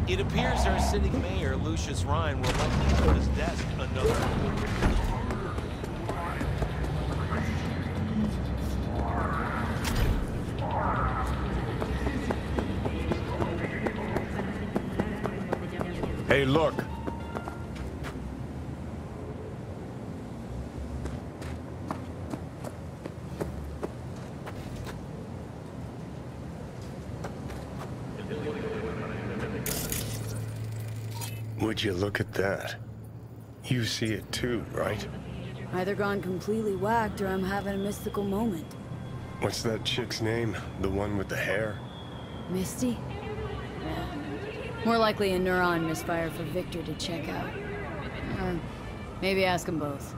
It appears our sitting mayor, Lucius Ryan, will likely put his desk another. Hey, look. Would you look at that? You see it too, right? Either gone completely whacked or I'm having a mystical moment. What's that chick's name? The one with the hair? Misty? Yeah. More likely a neuron misfire for Victor to check out. Or maybe ask them both.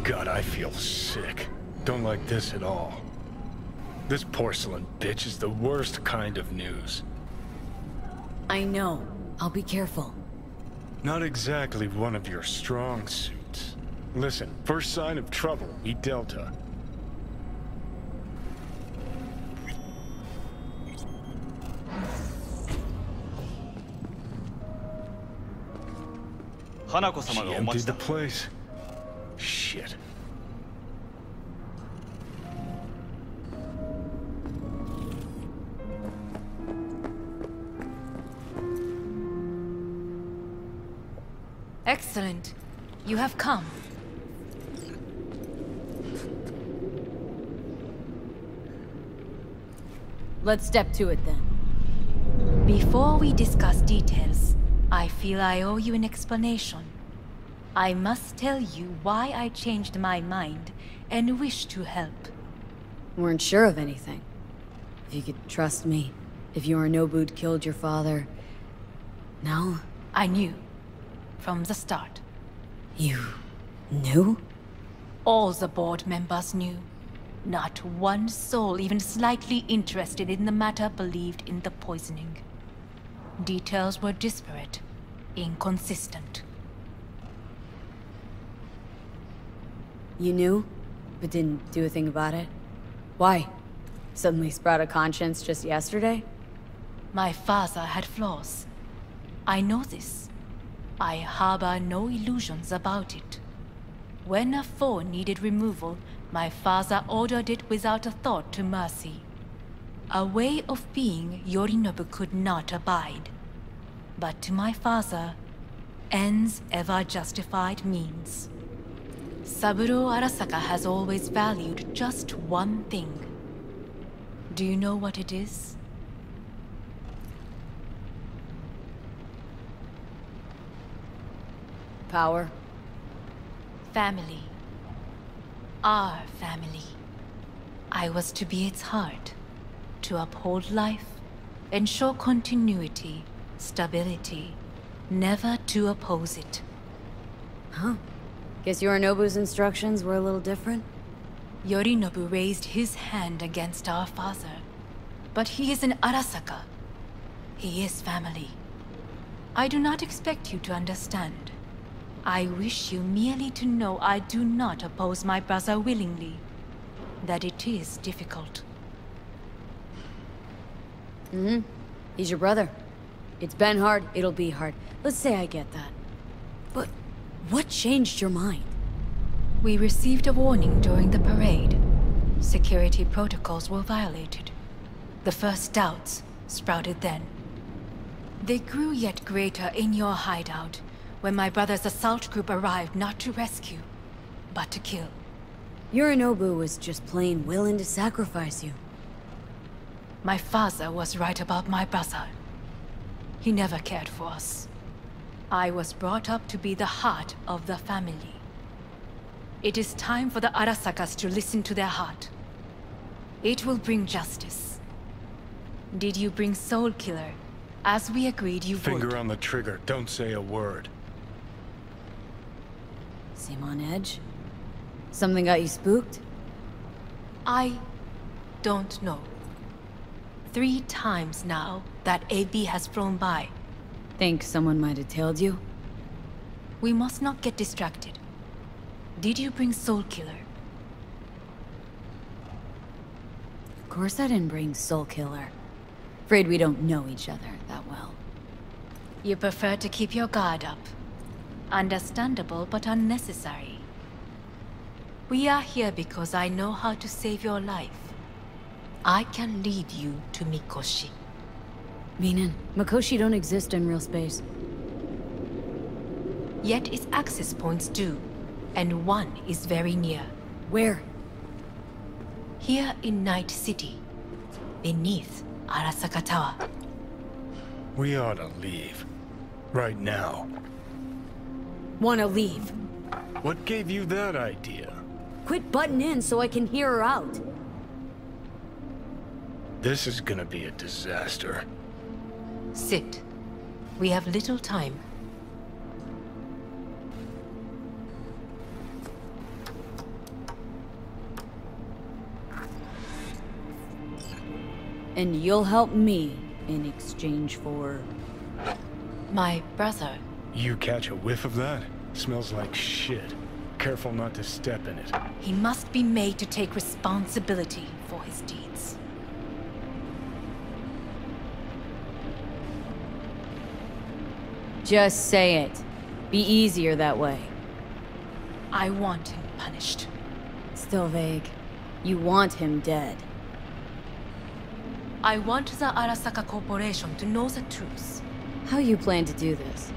God, I feel sick. Don't like this at all. This porcelain bitch is the worst kind of news. I know. I'll be careful. Not exactly one of your strong suits. Listen, first sign of trouble, meet Delta. She emptied the place. Shit. Excellent. You have come. Let's step to it then. Before we discuss details, I feel I owe you an explanation. I must tell you why I changed my mind and wish to help. Weren't sure of anything. If you could trust me, if Yorinobu'd killed your father... No? I knew. From the start. You... knew? All the board members knew. Not one soul even slightly interested in the matter believed in the poisoning. Details were disparate, inconsistent. You knew, but didn't do a thing about it? Why? Suddenly sprout a conscience just yesterday? My father had flaws. I know this. I harbor no illusions about it. When a foe needed removal, my father ordered it without a thought to mercy. A way of being Yorinobu could not abide. But to my father, ends ever justified means. Saburo Arasaka has always valued just one thing. Do you know what it is? Power? Family. Our family. I was to be its heart, to uphold life, ensure continuity, stability, never to oppose it. Huh. Guess Yorinobu's instructions were a little different? Yorinobu raised his hand against our father. But he is an Arasaka. He is family. I do not expect you to understand. I wish you merely to know I do not oppose my brother willingly. That it is difficult. He's your brother. It's been hard, it'll be hard. Let's say I get that. But what changed your mind? We received a warning during the parade. Security protocols were violated. The first doubts sprouted then. They grew yet greater in your hideout, when my brother's assault group arrived not to rescue, but to kill. Yorinobu was just plain willing to sacrifice you. My father was right about my brother. He never cared for us. I was brought up to be the heart of the family. It is time for the Arasakas to listen to their heart. It will bring justice, Did you bring Soul Killer? As we agreed you would. Finger on the trigger, don't say a word. Seem on edge? Something got you spooked? I don't know. 3 times now that AB has flown by. Think someone might have tailed you? We must not get distracted. Did you bring Soul Killer? Of course I didn't bring Soul Killer. Afraid we don't know each other that well. You prefer to keep your guard up. Understandable, but unnecessary. We are here because I know how to save your life. I can lead you to Mikoshi. Meaning, Mikoshi don't exist in real space. Yet its access points do, and one is very near. Where? Here in Night City, beneath Arasaka Tower. We ought to leave. Right now. Wanna leave? What gave you that idea? Quit butting in so I can hear her out. This is gonna be a disaster. Sit. We have little time. And you'll help me in exchange for... My brother. You catch a whiff of that? Smells like shit. Careful not to step in it. He must be made to take responsibility for his deeds. Just say it. Be easier that way. I want him punished. Still vague. You want him dead. I want the Arasaka Corporation to know the truth. How you plan to do this?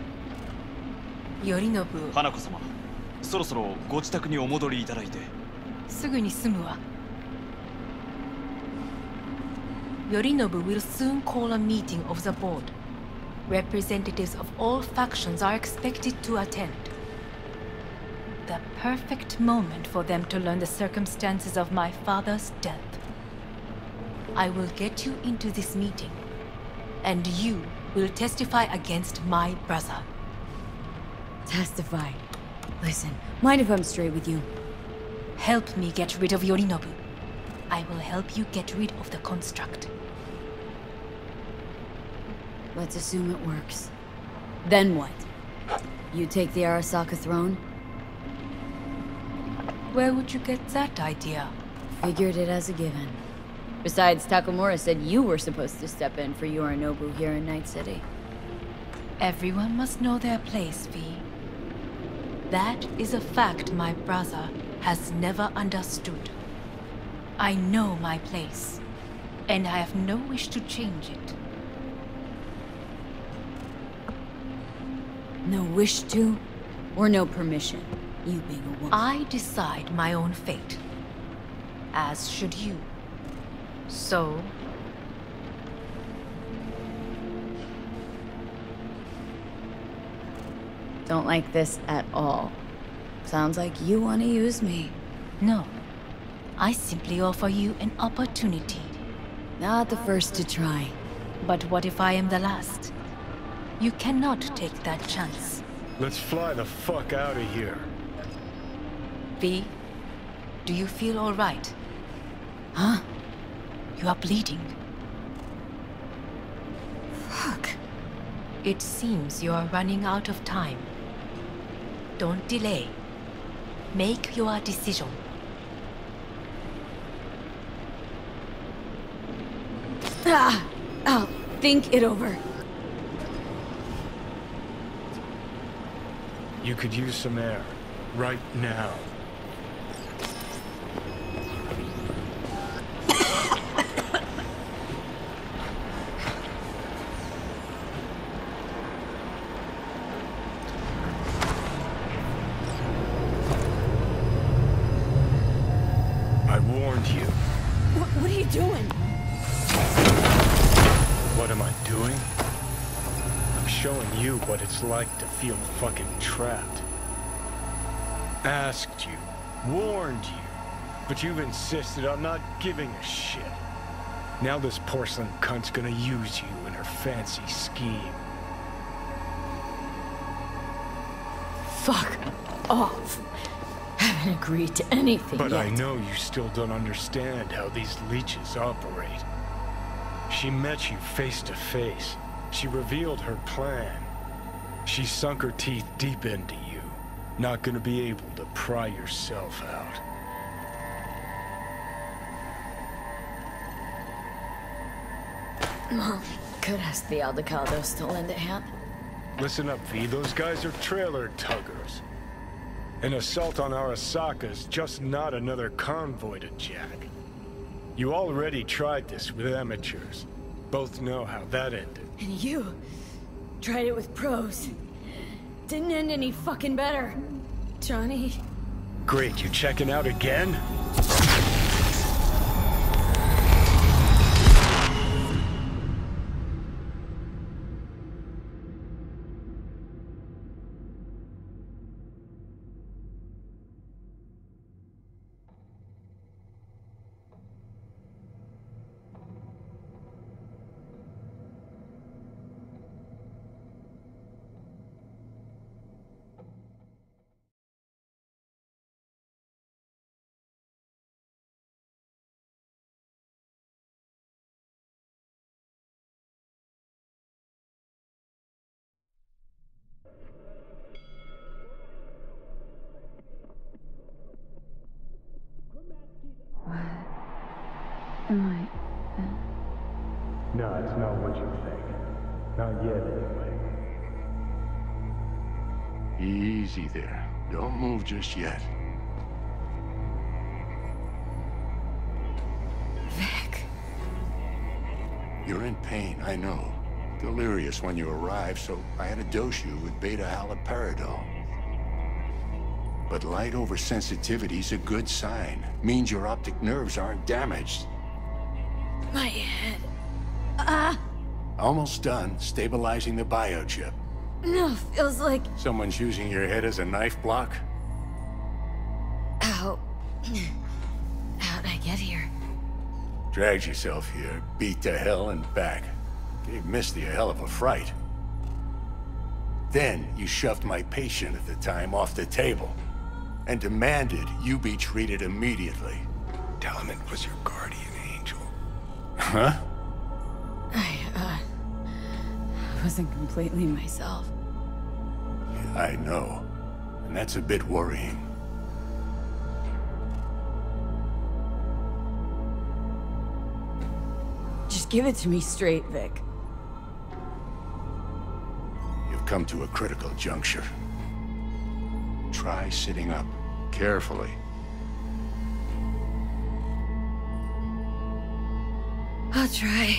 Yorinobu. 花子様、そろそろご自宅にお戻りいただいて。すぐに済むわ。Yorinobu will soon call a meeting of the board. Representatives of all factions are expected to attend. The perfect moment for them to learn the circumstances of my father's death. I will get you into this meeting, and you will testify against my brother. Testify. Listen, mind if I'm straight with you? Help me get rid of Yorinobu. I will help you get rid of the construct. Let's assume it works. Then what? You take the Arasaka throne? Where would you get that idea? Figured it as a given. Besides, Takamura said you were supposed to step in for Yorinobu here in Night City. Everyone must know their place, V. That is a fact my brother has never understood. I know my place, and I have no wish to change it. No wish to, or no permission, you being a woman. I decide my own fate, as should you. So... Don't like this at all. Sounds like you want to use me. No. I simply offer you an opportunity. Not the first to try. But what if I am the last? You cannot take that chance. Let's fly the fuck out of here. V, do you feel all right? Huh? You are bleeding. Fuck. It seems you are running out of time. Don't delay. Make your decision. I'll think it over. You could use some air. Right now. I warned you. What are you doing? What am I doing? I'm showing you what it's like to feel fucking trapped. Asked you, warned you, but you've insisted on not giving a shit. Now this porcelain cunt's gonna use you in her fancy scheme. Fuck off. Haven't agreed to anything But yet. I know you still don't understand how these leeches operate. She met you face to face. She revealed her plan. She sunk her teeth deep into you. Not gonna be able to pry yourself out. Well, could ask the Aldecados to lend a hand. Listen up, V. Those guys are trailer tuggers. An assault on Arasaka's just not another convoy to jack. You already tried this with amateurs. Both know how that ended. And you tried it with pros. Didn't end any fucking better, Johnny. Great, you checking out again? Am I... No, it's not what you think. Not yet, anyway. Easy there. Don't move just yet. Vic. You're in pain, I know. Delirious when you arrived, so I had to dose you with beta-haloperidol. But light oversensitivity's a good sign. Means your optic nerves aren't damaged. My head. Almost done stabilizing the biochip. No, feels like... Someone's using your head as a knife block? How... How'd I get here? Dragged yourself here, beat to hell and back. Gave Misty a hell of a fright. Then you shoved my patient at the time off the table and demanded you be treated immediately. Tell him it was your guardian angel. Huh? I wasn't completely myself. I know. And that's a bit worrying. Just give it to me straight, Vic. You've come to a critical juncture. Try sitting up, carefully. I'll try.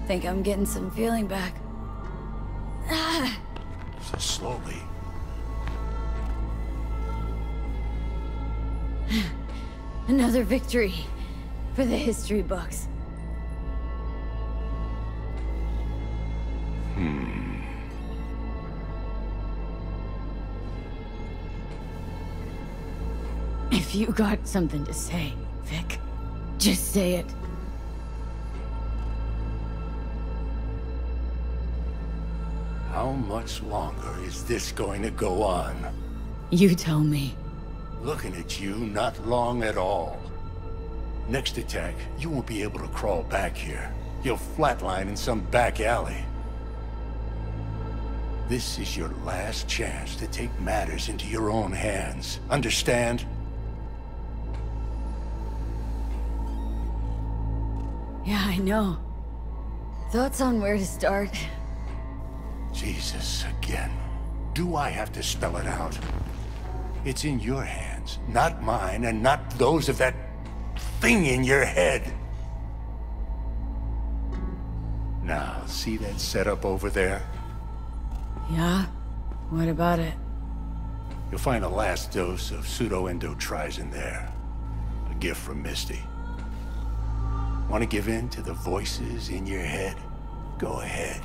Think I'm getting some feeling back. So slowly. Another victory for the history books. If you got something to say, Vic, just say it. How much longer is this going to go on? You tell me. Looking at you, not long at all. Next attack, you won't be able to crawl back here. You'll flatline in some back alley. This is your last chance to take matters into your own hands. Understand? Yeah, I know. Thoughts on where to start? Jesus, again. Do I have to spell it out? It's in your hands, not mine, and not those of that thing in your head. Now, see that setup over there? Yeah? What about it? You'll find a last dose of pseudo-endotrizin there. A gift from Misty. Want to give in to the voices in your head? Go ahead.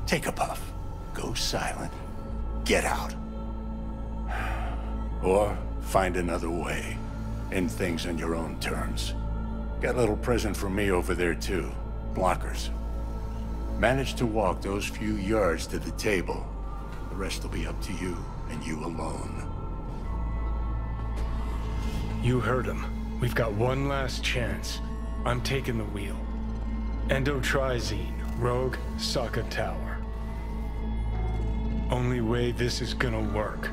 Take a puff. Go silent. Get out. Or find another way. End things on your own terms. Got a little present for me over there too. Blockers. Managed to walk those few yards to the table. The rest will be up to you, and you alone. You heard him. We've got one last chance. I'm taking the wheel. Endotrizine, Rogue, Sokka Tower. Only way this is gonna work.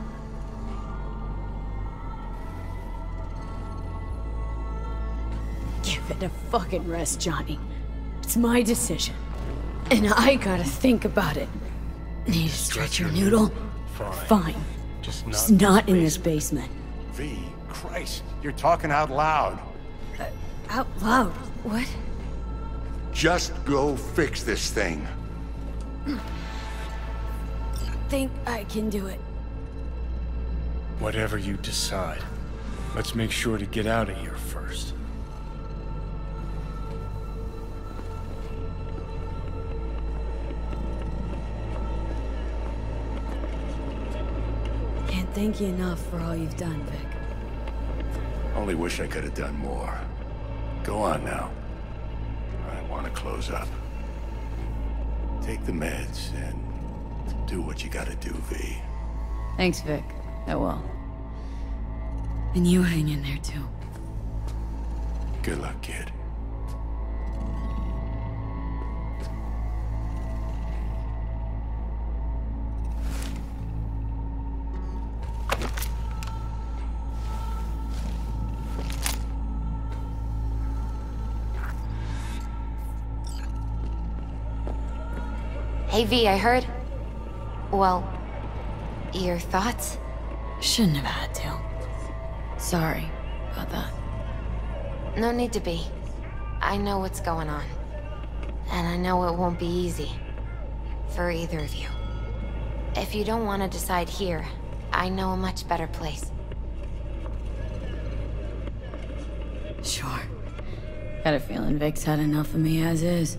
Give it a fucking rest, Johnny. It's my decision. And I gotta think about it. Need to stretch your noodle? Fine. Just not in this basement. V, Christ, you're talking out loud. Out loud? What? Just go fix this thing. Think I can do it. Whatever you decide. Let's make sure to get out of here first. Can't thank you enough for all you've done, Vic. Only wish I could have done more. Go on now. I want to close up. Take the meds and do what you gotta do, V. Thanks, Vic. I will. And you hang in there, too. Good luck, kid. Hey V, I heard... Well, your thoughts? Shouldn't have had to. Sorry about that. No need to be. I know what's going on. And I know it won't be easy. For either of you. If you don't want to decide here, I know a much better place. Sure. Got a feeling Vic's had enough of me as is.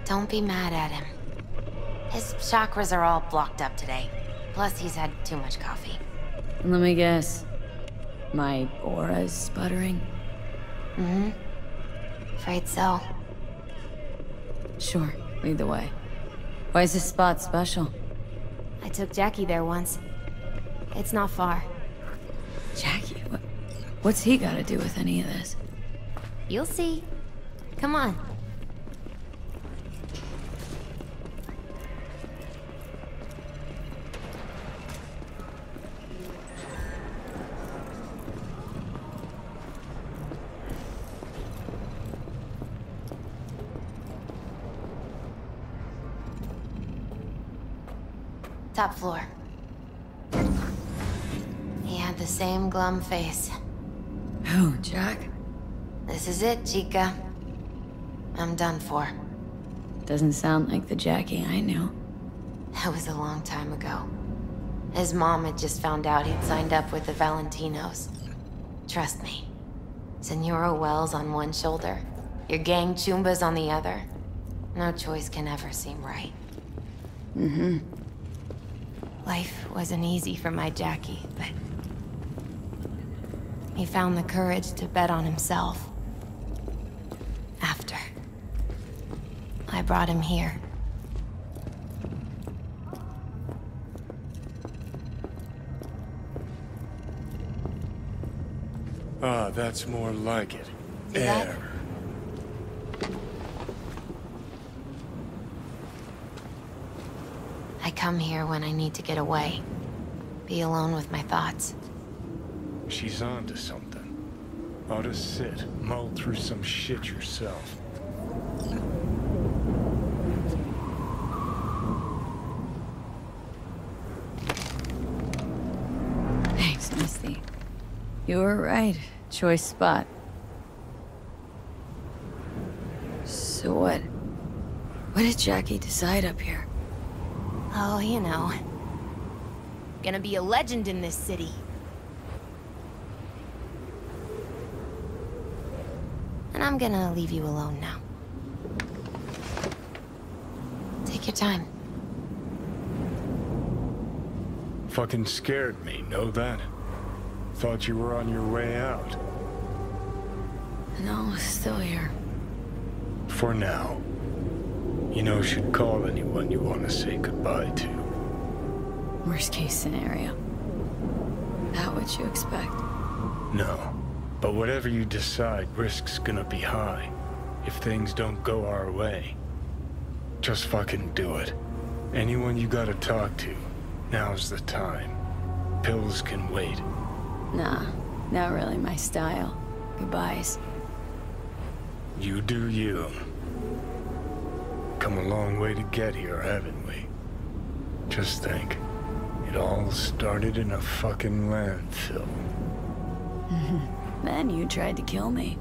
Don't be mad at him. His chakras are all blocked up today. Plus, he's had too much coffee. Let me guess. My aura's sputtering? Mm-hmm. Afraid so. Sure. Lead the way. Why is this spot special? I took Jackie there once. It's not far. Jackie? What's he got to do with any of this? You'll see. Come on. Top floor. He had the same glum face. Who, Jack? This is it, Chica. I'm done for. Doesn't sound like the Jackie I knew. That was a long time ago. His mom had just found out he'd signed up with the Valentinos. Trust me. Senora Wells on one shoulder, your gang Chumbas on the other. No choice can ever seem right. Mm-hmm. Life wasn't easy for my Jackie, but... he found the courage to bet on himself. After. I brought him here. Ah, that's more like it. See that? Air. I come here when I need to get away. Be alone with my thoughts. She's onto something. Ought to sit, mull through some shit yourself. Thanks, Misty. You were right. Choice spot. So what? What did Jackie decide up here? Oh, you know. Gonna be a legend in this city. And I'm gonna leave you alone now. Take your time. Fucking scared me, know that? Thought you were on your way out. No, still here. For now. You know, should call anyone you want to say goodbye to. Worst case scenario. That what you expect? No. But whatever you decide, risk's gonna be high. If things don't go our way. Just fucking do it. Anyone you gotta talk to, now's the time. Pills can wait. Nah, not really my style. Goodbyes. You do you. Come a long way to get here, haven't we? Just think. It all started in a fucking landfill. Then you tried to kill me.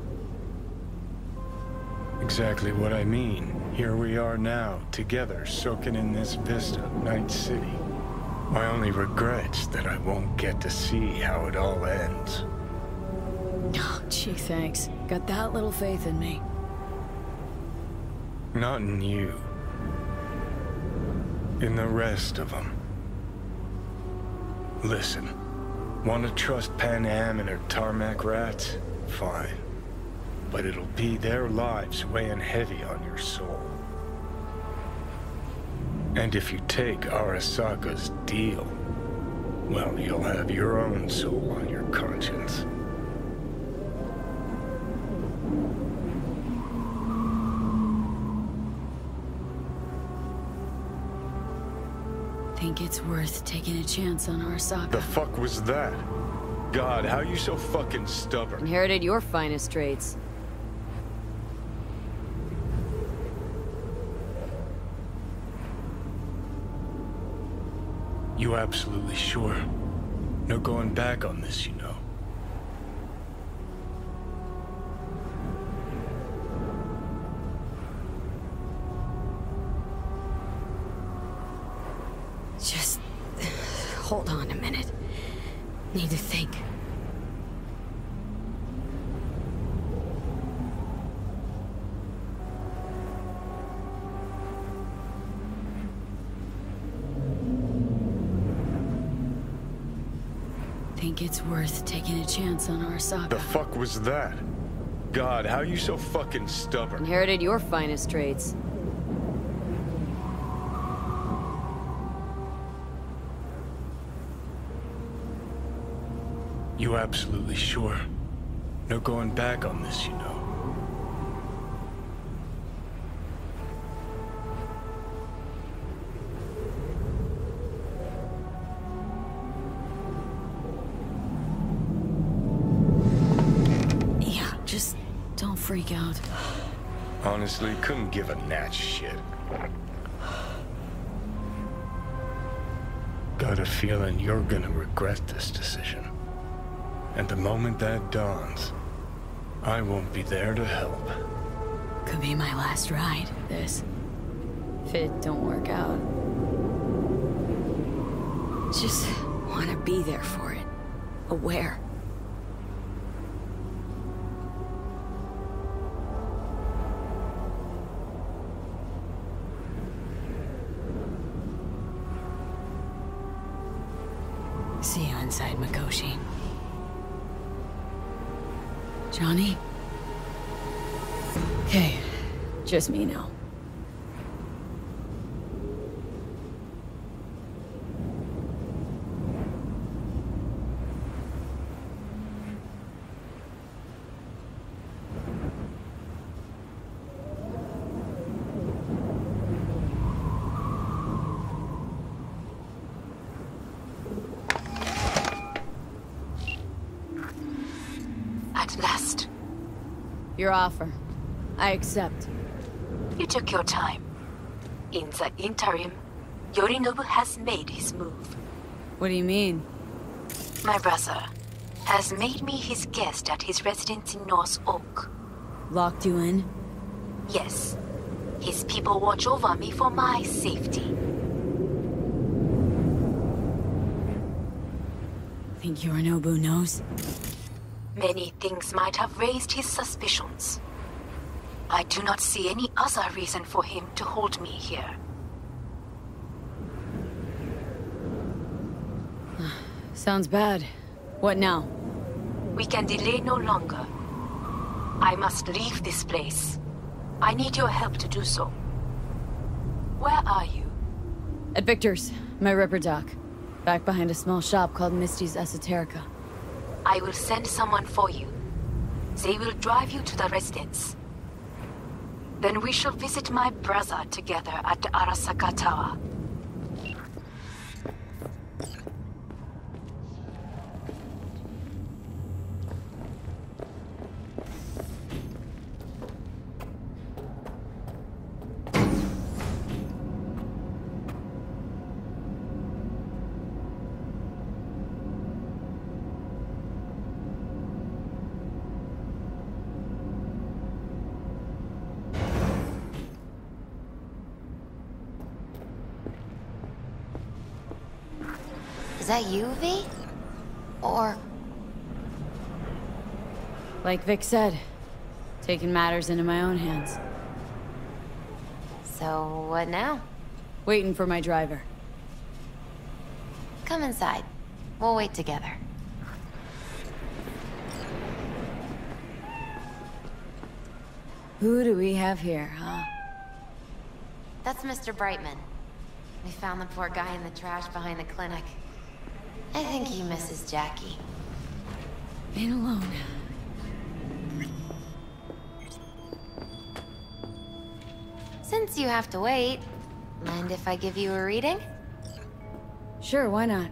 Exactly what I mean. Here we are now, together, soaking in this vista, Night City. My only regret's that I won't get to see how it all ends. Oh, gee, thanks. Got that little faith in me. Not in you. In the rest of them. Listen, want to trust Pan Am and her tarmac rats? Fine. But it'll be their lives weighing heavy on your soul. And if you take Arasaka's deal, well, you'll have your own soul on your conscience. Think it's worth taking a chance on Arasaka. The fuck was that? God, how you so fucking stubborn? Inherited your finest traits. You absolutely sure? No going back on this, you know. Just hold on a minute. Need to think. Think it's worth taking a chance on Arasaka. The fuck was that? God, how you so fucking stubborn? Inherited your finest traits. You absolutely sure? No going back on this, you know. Yeah, just don't freak out. Honestly, couldn't give a gnat's shit. Got a feeling you're gonna regret this decision. And the moment that dawns, I won't be there to help. Could be my last ride, this. If it don't work out. Just want to be there for it. Aware. See you inside, Mikoshi. Johnny? Okay, just me now. At last. Your offer. I accept. You took your time. In the interim, Yorinobu has made his move. What do you mean? My brother has made me his guest at his residence in North Oak. Locked you in? Yes. His people watch over me for my safety. Think Yorinobu knows? Many things might have raised his suspicions. I do not see any other reason for him to hold me here. Sounds bad. What now? We can delay no longer. I must leave this place. I need your help to do so. Where are you? At Victor's, my Ripper dock. Back behind a small shop called Misty's Esoterica. I will send someone for you. They will drive you to the residence. Then we shall visit my brother together at the Arasaka Tower. Is that you, V? Or... Like Vic said, taking matters into my own hands. So, what now? Waiting for my driver. Come inside. We'll wait together. Who do we have here, huh? That's Mr. Brightman. We found the poor guy in the trash behind the clinic. I think he misses Jackie. Ain't alone. Since you have to wait, mind if I give you a reading? Sure, why not?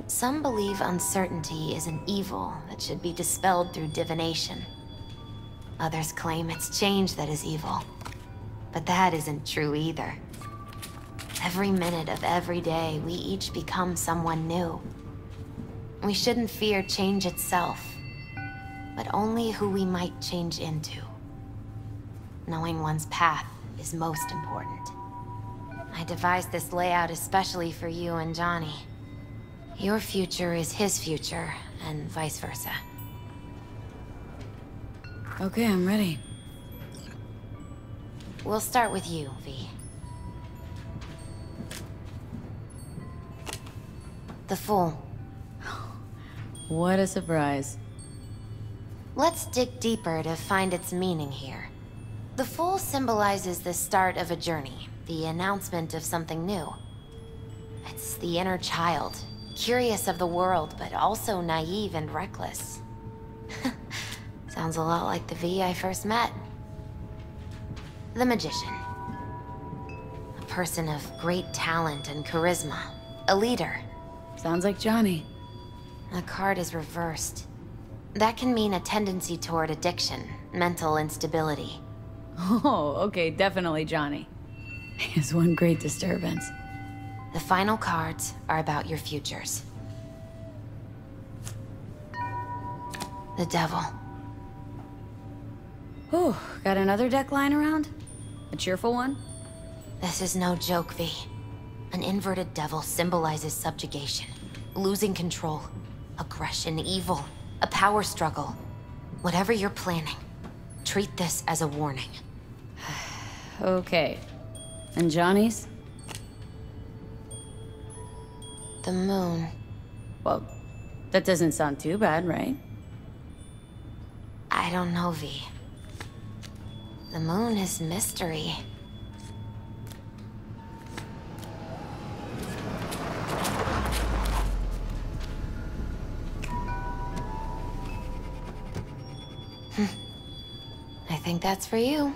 Some believe uncertainty is an evil that should be dispelled through divination. Others claim it's change that is evil. But that isn't true either. Every minute of every day, we each become someone new. We shouldn't fear change itself, but only who we might change into. Knowing one's path is most important. I devised this layout especially for you and Johnny. Your future is his future, and vice versa. Okay, I'm ready. We'll start with you, V. The Fool. What a surprise. Let's dig deeper to find its meaning here. The Fool symbolizes the start of a journey, the announcement of something new. It's the inner child, curious of the world, but also naive and reckless. Sounds a lot like the V I first met. The Magician. A person of great talent and charisma. A leader. Sounds like Johnny. The card is reversed. That can mean a tendency toward addiction, mental instability. Oh, okay, definitely Johnny. He has one great disturbance. The final cards are about your futures. The Devil. Whew, got another deck lying around? A cheerful one? This is no joke, V. An inverted devil symbolizes subjugation, losing control, aggression, evil, a power struggle. Whatever you're planning, treat this as a warning. Okay. And Johnny's? The Moon. Well, that doesn't sound too bad, right? I don't know, V. The Moon is mystery. I think that's for you.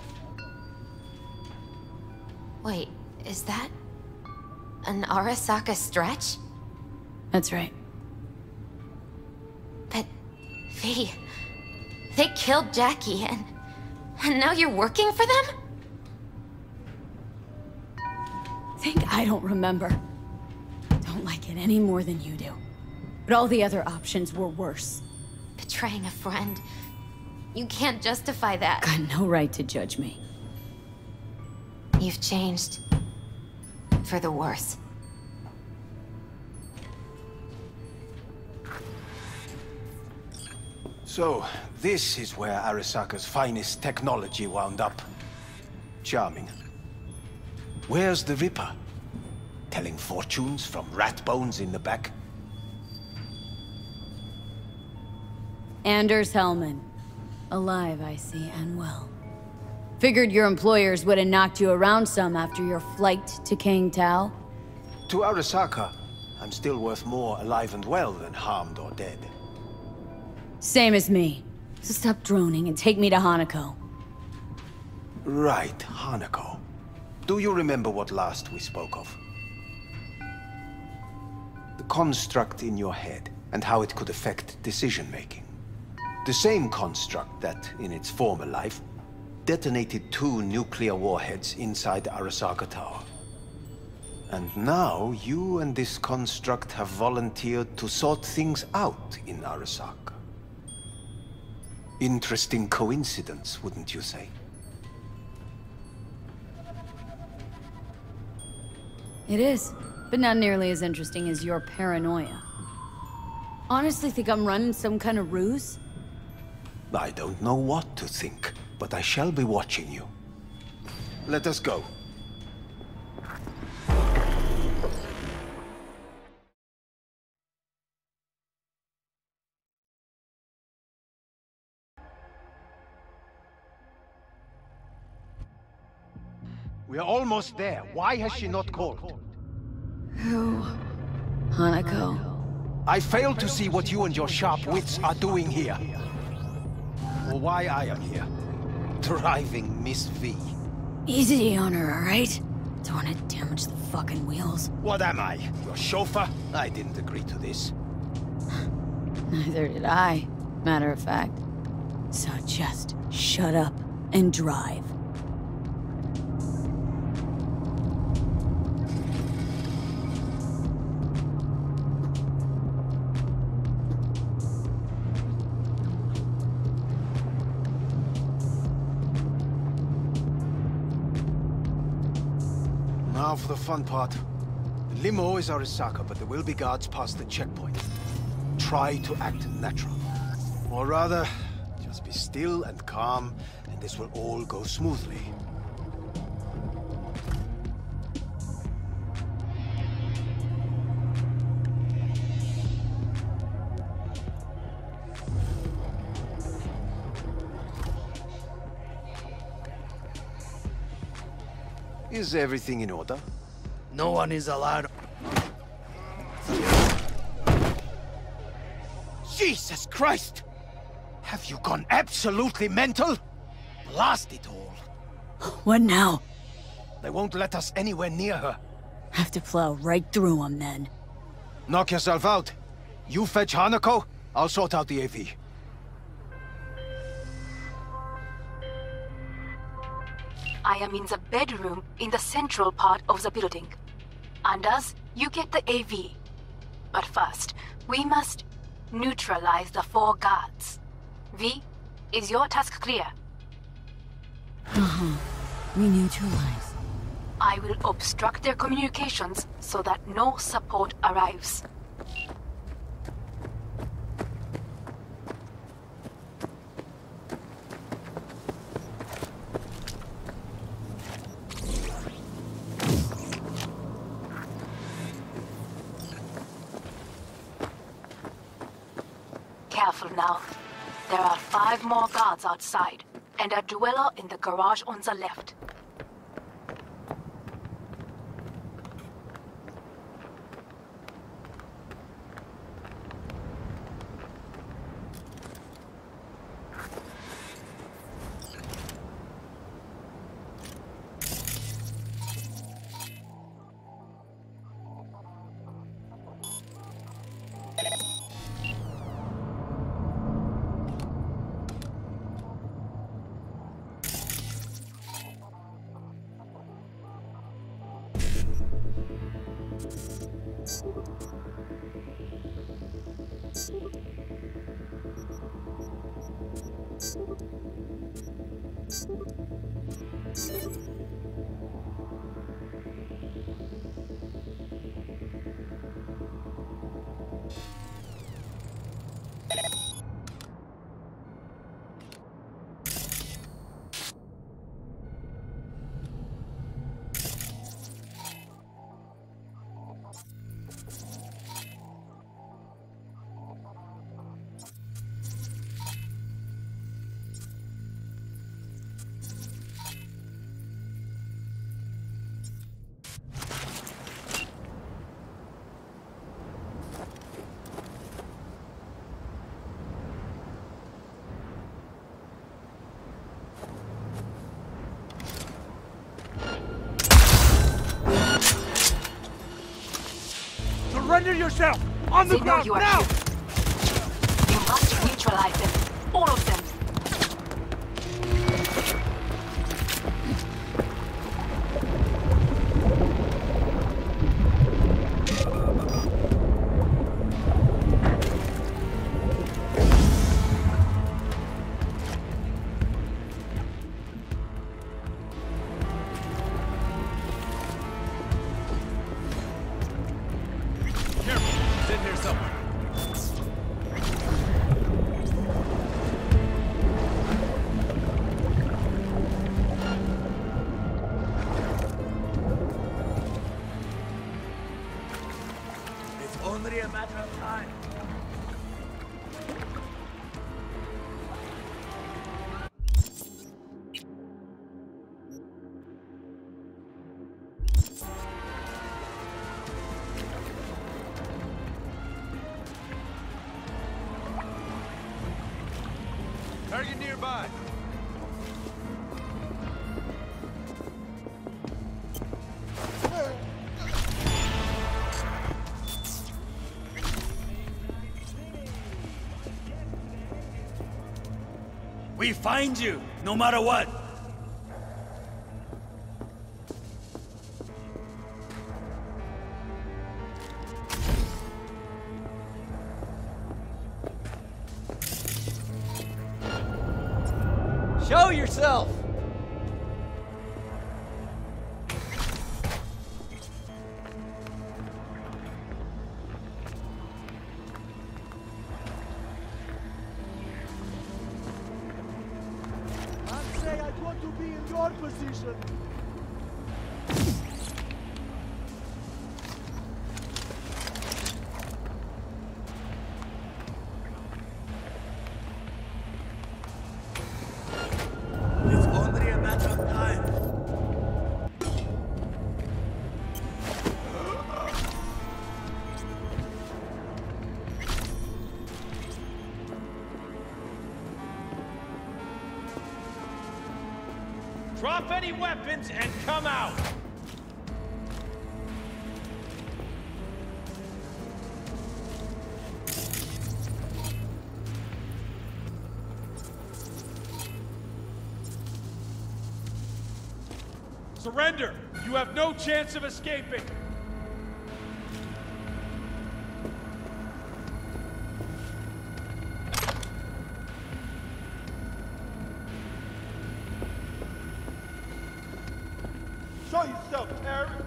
Wait, is that an Arasaka stretch? That's right. But, V, they killed Jackie and now you're working for them? Think I don't remember. Don't like it any more than you do. But all the other options were worse. Betraying a friend. You can't justify that. Got no right to judge me. You've changed. For the worse. So, this is where Arasaka's finest technology wound up. Charming. Where's the Ripper? Telling fortunes from rat bones in the back? Anders Hellman. Alive, I see, and well. Figured your employers would have knocked you around some after your flight to King Tao. To Arasaka, I'm still worth more alive and well than harmed or dead. Same as me. So stop droning and take me to Hanako. Right, Hanako. Do you remember what last we spoke of? The construct in your head, and how it could affect decision-making. The same construct that, in its former life, detonated 2 nuclear warheads inside Arasaka Tower. And now, you and this construct have volunteered to sort things out in Arasaka. Interesting coincidence, wouldn't you say? It is, but not nearly as interesting as your paranoia. Honestly think I'm running some kind of ruse? I don't know what to think, but I shall be watching you. Let us go. We are almost there. Why has she not called? Who? Hanako. I fail to see what you and your sharp wits are doing here. Or why I am here. Driving Miss V. Easy on her, alright? Don't want to damage the fucking wheels. What am I? Your chauffeur? I didn't agree to this. Neither did I, matter of fact. So just shut up and drive. Now for the fun part. The limo is Arasaka, but there will be guards past the checkpoint. Try to act natural. Or rather, just be still and calm, and this will all go smoothly. Is everything in order? No one is allowed. Jesus Christ! Have you gone absolutely mental? Blast it all. What now? They won't let us anywhere near her. Have to plow right through them then. Knock yourself out. You fetch Hanako, I'll sort out the AV. I am in the bedroom in the central part of the building. Anders, you get the AV. But first, we must neutralize the 4 guards. V, is your task clear? We neutralize. I will obstruct their communications so that no support arrives. Careful now. There are 5 more guards outside, and a dweller in the garage on the left. Surrender yourself! On the They know ground, you are now! here. You must neutralize them. All of them. Only a matter of time. Target nearby. We find you, no matter what. Show yourself! I want to be in your position. It's only a matter of time. Drop any weapons and come out! Surrender! You have no chance of escaping! Show yourself, terrorist!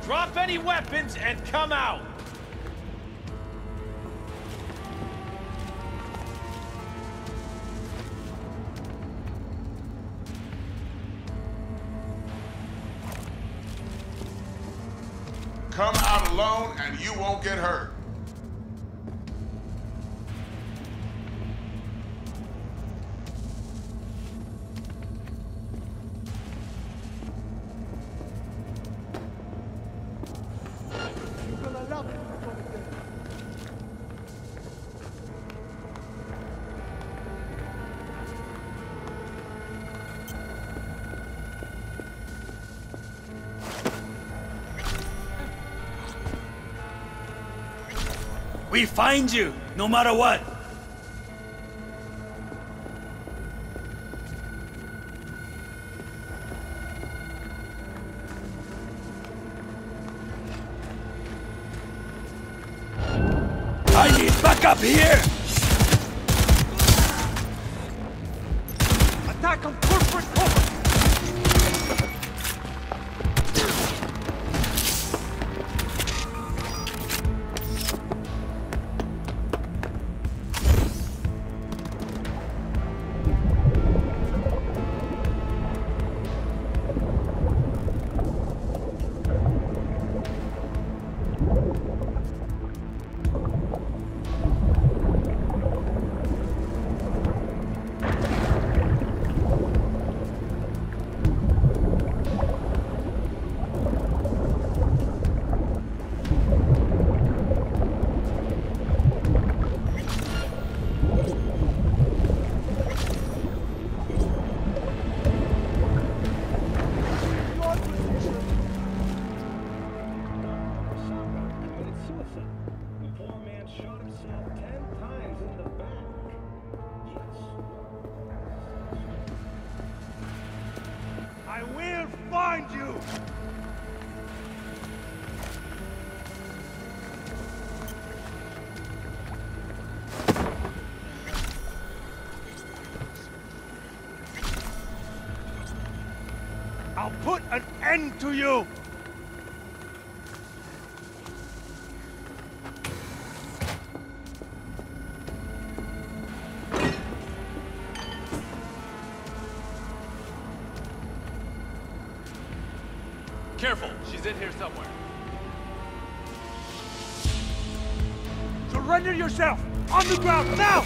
Drop any weapons and come out! Come out alone and you won't get hurt. You're gonna love it. We find you, no matter what. I need backup here! Attack on corporate cover! I'll put an end to you! Careful, she's in here somewhere. Surrender yourself! On the ground, now!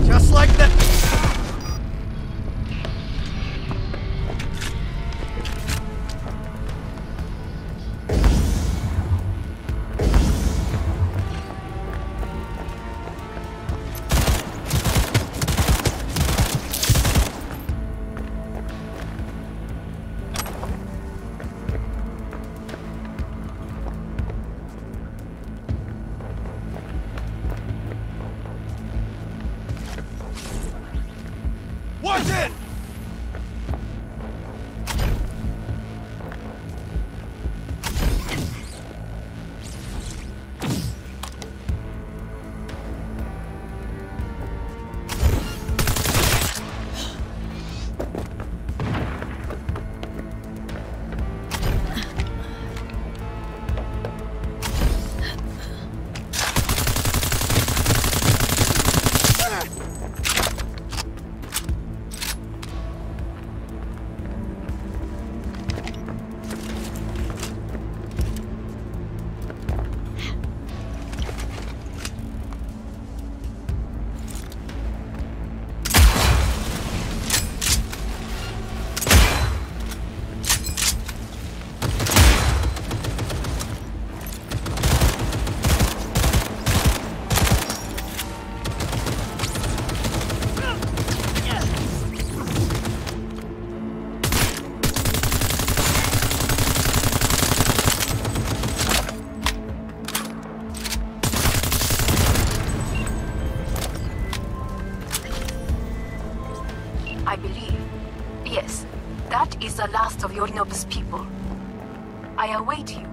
Just like that! Watch it! I believe. Yes, that is the last of your noble people. I await you.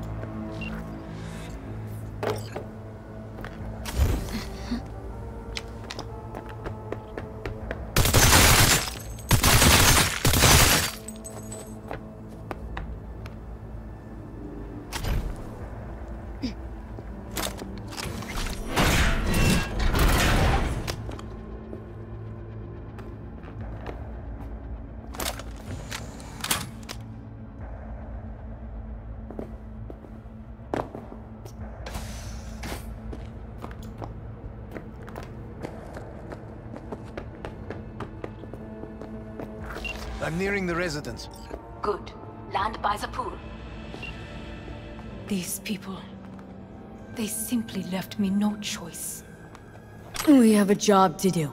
I'm nearing the residence. Good. Land by the pool. These people... they simply left me no choice. We have a job to do.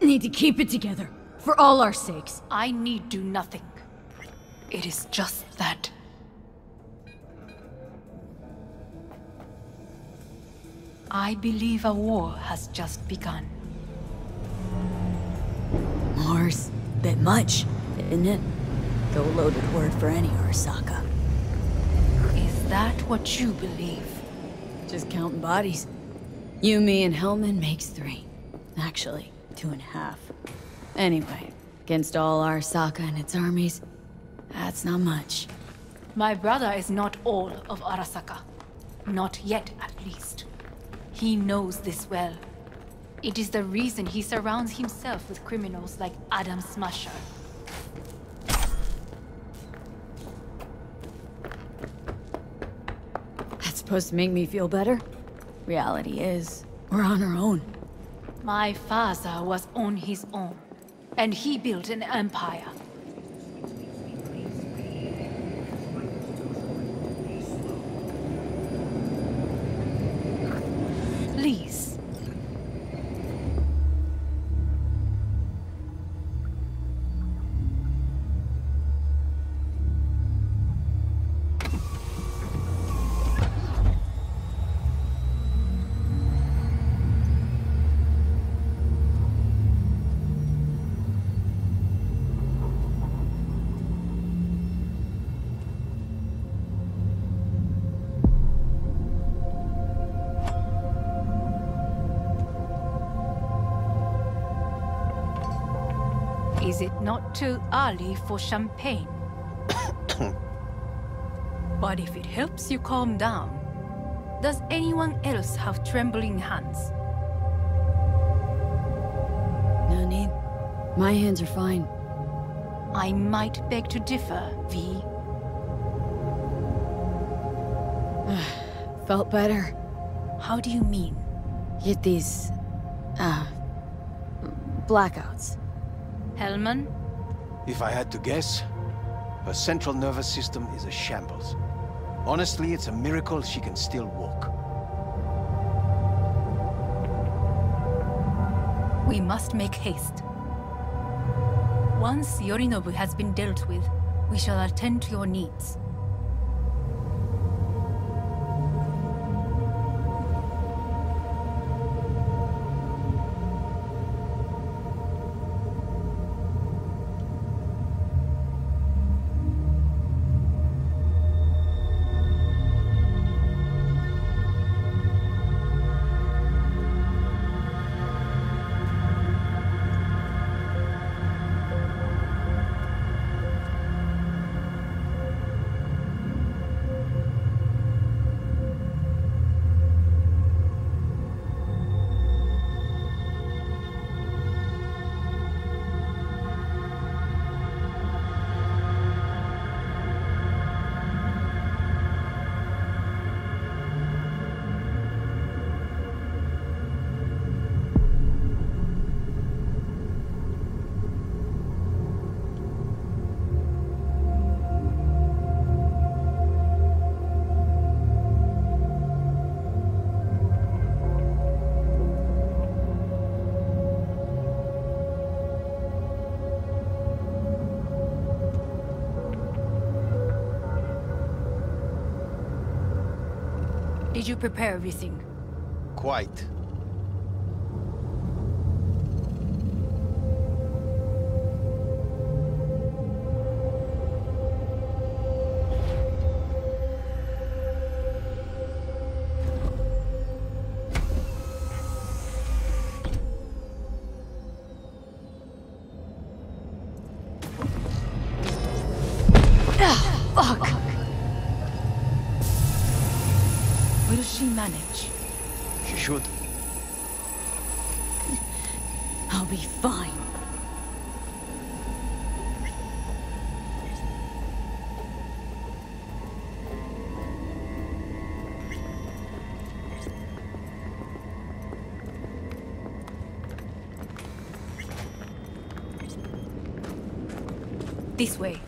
Need to keep it together. For all our sakes. I need do nothing. It is just that. I believe a war has just begun. War's a bit much, isn't it? Go loaded word for any Arasaka. Is that what you believe? Just counting bodies. You, me, and Hellman makes 3. Actually, 2.5. Anyway, against all Arasaka and its armies, that's not much. My brother is not all of Arasaka. Not yet, at least. He knows this well. It is the reason he surrounds himself with criminals like Adam Smasher. That's supposed to make me feel better? Reality is, we're on our own. My father was on his own, and he built an empire. Please. Is it not too early for champagne? But if it helps you calm down, does anyone else have trembling hands? No need. My hands are fine. I might beg to differ, V. Felt better. How do you mean? Get these... blackouts. Hellman? If I had to guess, her central nervous system is a shambles. Honestly, it's a miracle she can still walk. We must make haste. Once Yorinobu has been dealt with, we shall attend to your needs. Did you prepare everything? Quite. Fuck! Will she manage? She should. I'll be fine. This way.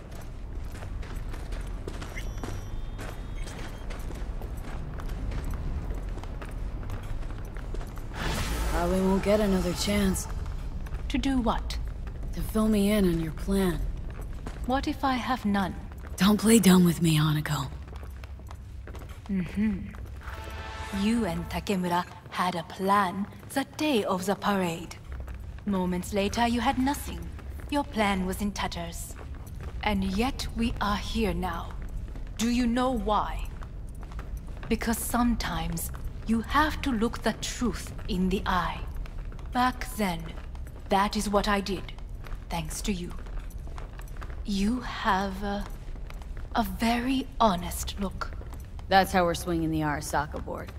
Probably won't get another chance. To do what? To fill me in on your plan. What if I have none? Don't play dumb with me, Hanako. You and Takemura had a plan the day of the parade. Moments later, you had nothing. Your plan was in tatters. And yet we are here now. Do you know why? Because sometimes you have to look the truth in the eye. Back then, that is what I did, thanks to you. You have a very honest look. That's how we're swinging the Arasaka board.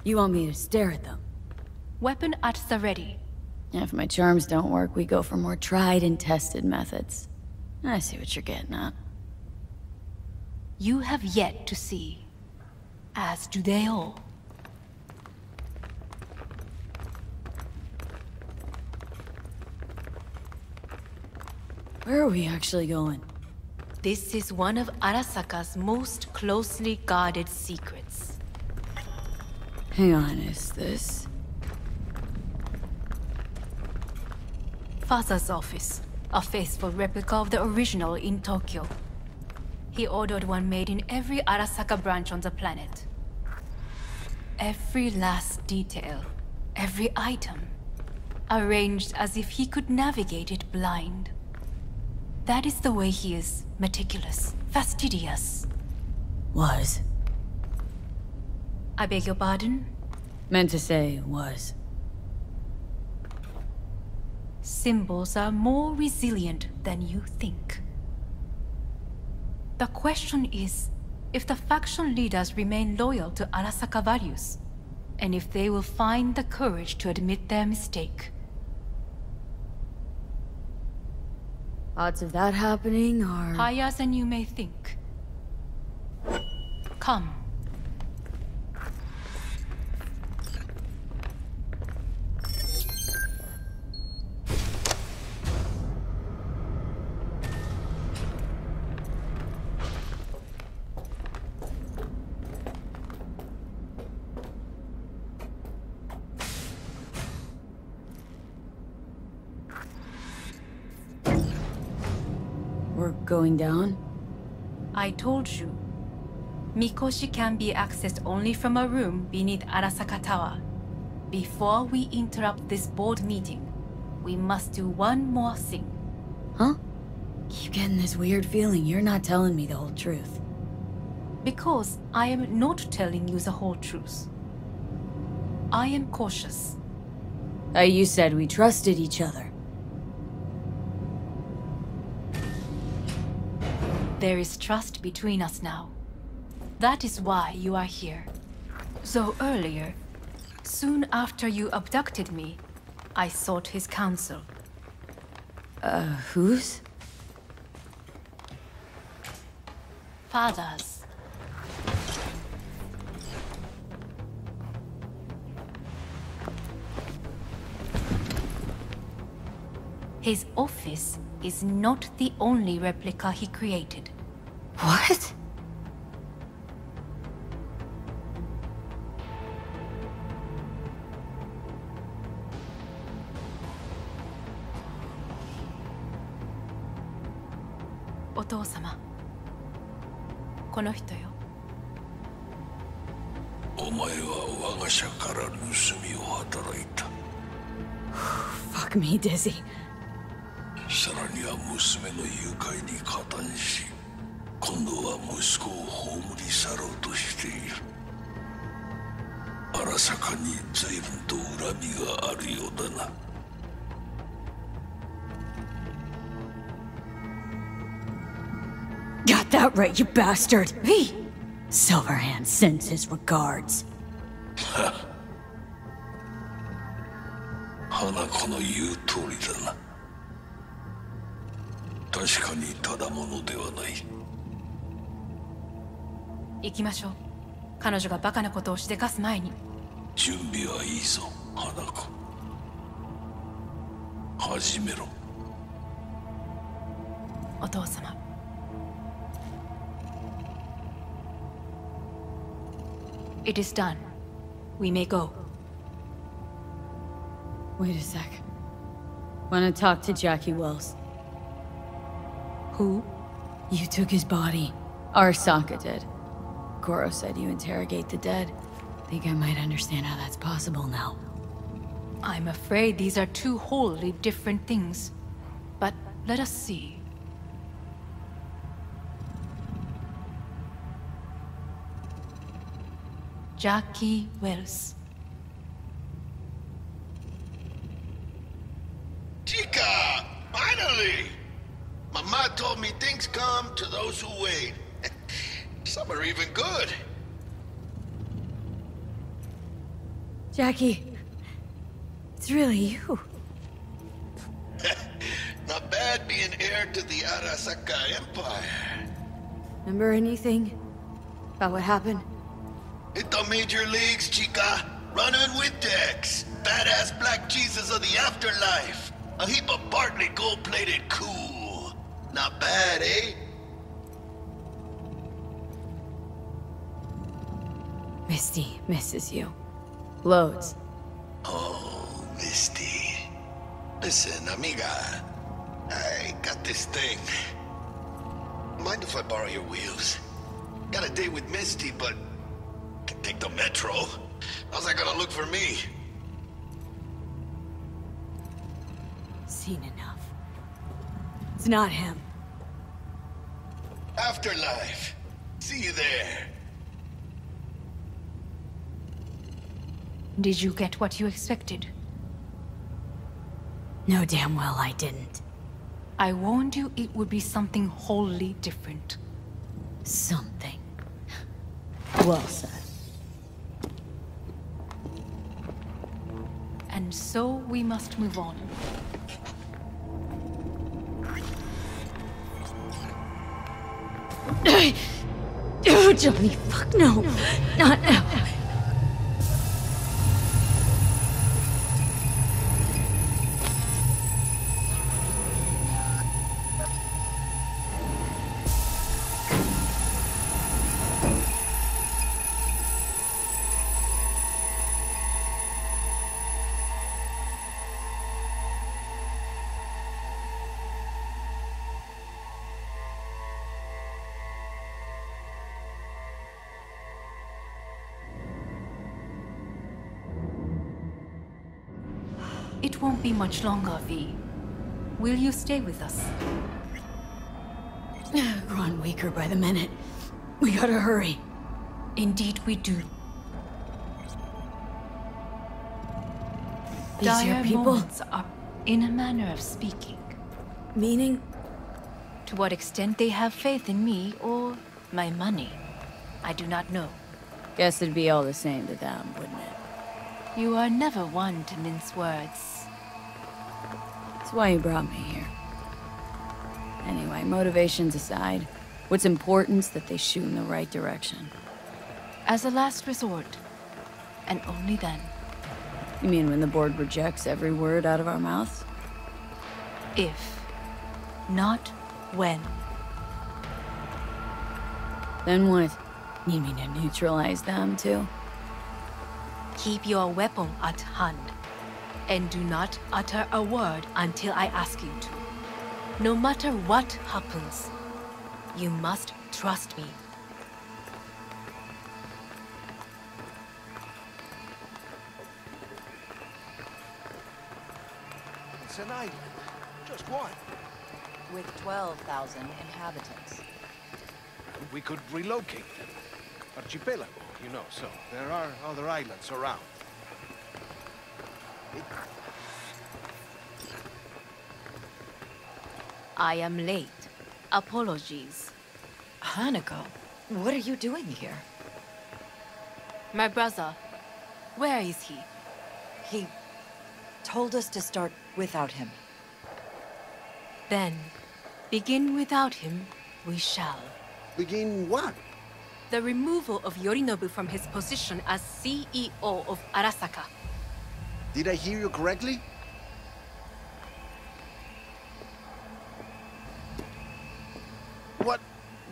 You want me to stare at them? Weapon at the ready. If my charms don't work, we go for more tried and tested methods. I see what you're getting at. You have yet to see, as do they all. Where are we actually going? This is one of Arasaka's most closely guarded secrets. Hang on, is this... Father's office. A faithful replica of the original in Tokyo. He ordered one made in every Arasaka branch on the planet. Every last detail, every item, arranged as if he could navigate it blind. That is the way he is, meticulous, fastidious. Was. I beg your pardon? Meant to say was. symbols are more resilient than you think. The question is if the faction leaders remain loyal to Arasaka values, and if they will find the courage to admit their mistake. Odds of that happening are... higher than you may think. Come. We're going down? I told you. Mikoshi can be accessed only from a room beneath Arasaka Tower. Before we interrupt this board meeting, we must do one more thing. Huh? Keep getting this weird feeling you're not telling me the whole truth. Because I am not telling you the whole truth. I am cautious. You said we trusted each other. There is trust between us now. That is why you are here. So earlier, soon after you abducted me, I sought his counsel. Whose? Father's. His office is not the only replica he created. What? Otou-sama. この人よ。お前は我が社から盗みを働いた。Fuck me, Dizzy. さらには娘の誘拐に加担し、今度は息子を葬り去ろうとしている。荒坂に随分と恨みがあるようだな。Got that right, you bastard! V! Silverhand sends his regards. 花子の言う通りだな。確かにただものではない。行きましょう。彼女がバカなことをしでかす前に。準備はいいぞ、花子。始めろ。お父様。It is done. We may go. Wait a sec. Wanna talk to Jackie Wells? Who? You took his body. Arasaka did. Goro said you interrogate the dead. Think I might understand how that's possible now. I'm afraid these are two wholly different things. But let us see. Jackie Wells. Chica! Finally! Mama told me things come to those who wait. Some are even good. Jackie, it's really you. Not bad being heir to the Arasaka Empire. Remember anything about what happened? Hit the major leagues, chica. Running with Dex. Badass black Jesus of the afterlife. A heap of Bartley gold-plated cool. Not bad, eh? Misty misses you. Loads. Oh, Misty. Listen, amiga. I got this thing. Mind if I borrow your wheels? Got a date with Misty, but can take the metro. How's that gonna look for me? Seen enough. It's not him. Afterlife. See you there. Did you get what you expected? No, damn well I didn't. I warned you it would be something wholly different. Something. Well said. And so we must move on. Oh, Johnny, fuck no. Not now. It won't be much longer, V. Will you stay with us? Growing weaker by the minute. We gotta hurry. Indeed we do. These your Dire people? moments are, in a manner of speaking. Meaning? To what extent they have faith in me or my money, I do not know. Guess it'd be all the same to them, wouldn't it? You are never one to mince words. That's why you brought me here. Anyway, motivations aside, what's important's that they shoot in the right direction. As a last resort, and only then. You mean when the board rejects every word out of our mouths? If, not when. Then what? You mean to neutralize them, too? Keep your weapon at hand, and do not utter a word until I ask you to. No matter what happens, you must trust me. It's an island. Just one. With 12,000 inhabitants. We could relocate them. Archipelago, you know, so there are other islands around. I am late. Apologies. Hanako, what are you doing here? My brother, where is he? He told us to start without him. Then, begin without him, we shall. Begin what? The removal of Yorinobu from his position as CEO of Arasaka. Did I hear you correctly?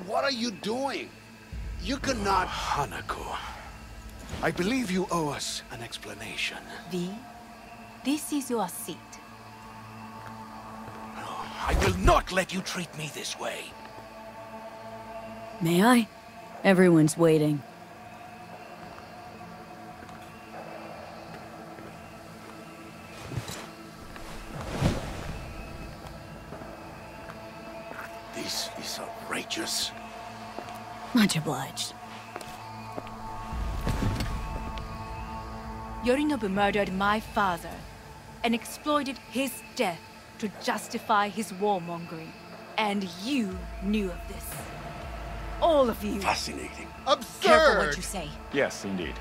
What are you doing? You cannot... Hanako, I believe you owe us an explanation. V, this is your seat. I will not let you treat me this way. May I? Everyone's waiting. This is outrageous. Much obliged. Yorinobu murdered my father and exploited his death to justify his warmongering. And you knew of this. All of you. Fascinating. Absurd! Careful what you say. Yes, indeed.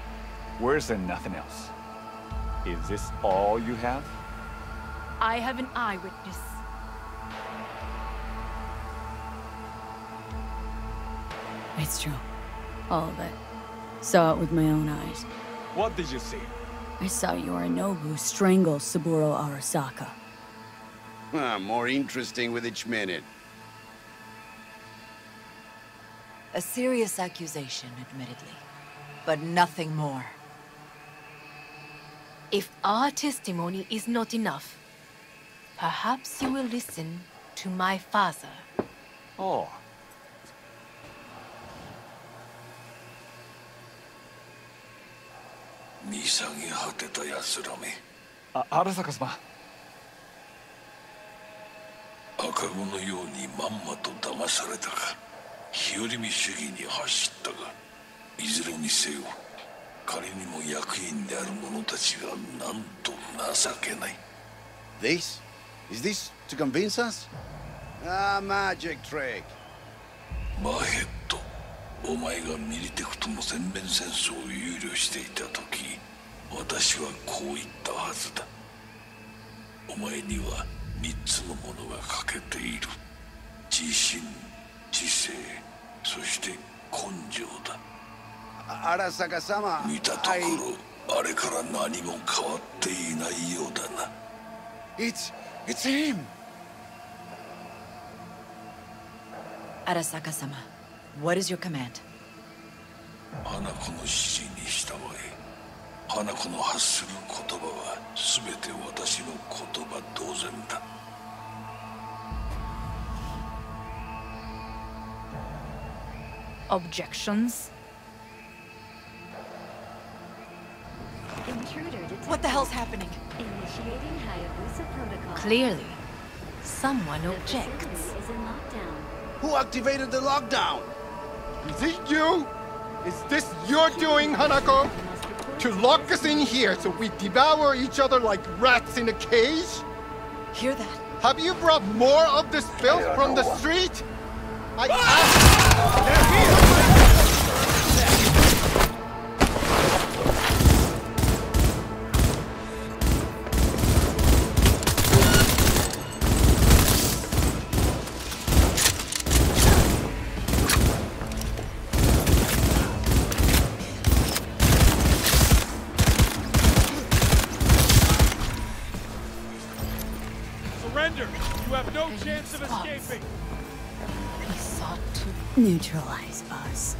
Worse than nothing else. Is this all you have? I have an eyewitness. It's true. All of it. Saw it with my own eyes. What did you see? I saw Yorinobu strangle Saburo Arasaka. More interesting with each minute. A serious accusation, admittedly. But nothing more. If our testimony is not enough, perhaps you will listen to my father. Oh. Arasaka様。赤子のようにまんまと騙されたか、日和見主義に走ったが、いずれにせよ、仮にも役員である者たちがなんと情けない。This Is this to convince us? Ah, magic trick. マーヘッド、お前がミリテクとの全面戦争を憂慮していた時、私はこう言ったはずだ。お前には3つのものが欠けている。自信、知性、そして根性だ。Arasaka様、見たところ、あれから何も変わっていないようだな。It's him! Arasaka-sama, what is your command? 花子の指示に従え。花子の発する言葉は全て私の言葉同然だ。Objections? What the hell's happening? Initiating Hayabusa protocol. Clearly, someone objects. Who activated the lockdown? Is it you? Is this your doing, Hanako? To lock us in here so we devour each other like rats in a cage? Hear that? Have you brought more of this filth from the street? I asked. They're here! You have no chance of escaping. He sought to neutralize us.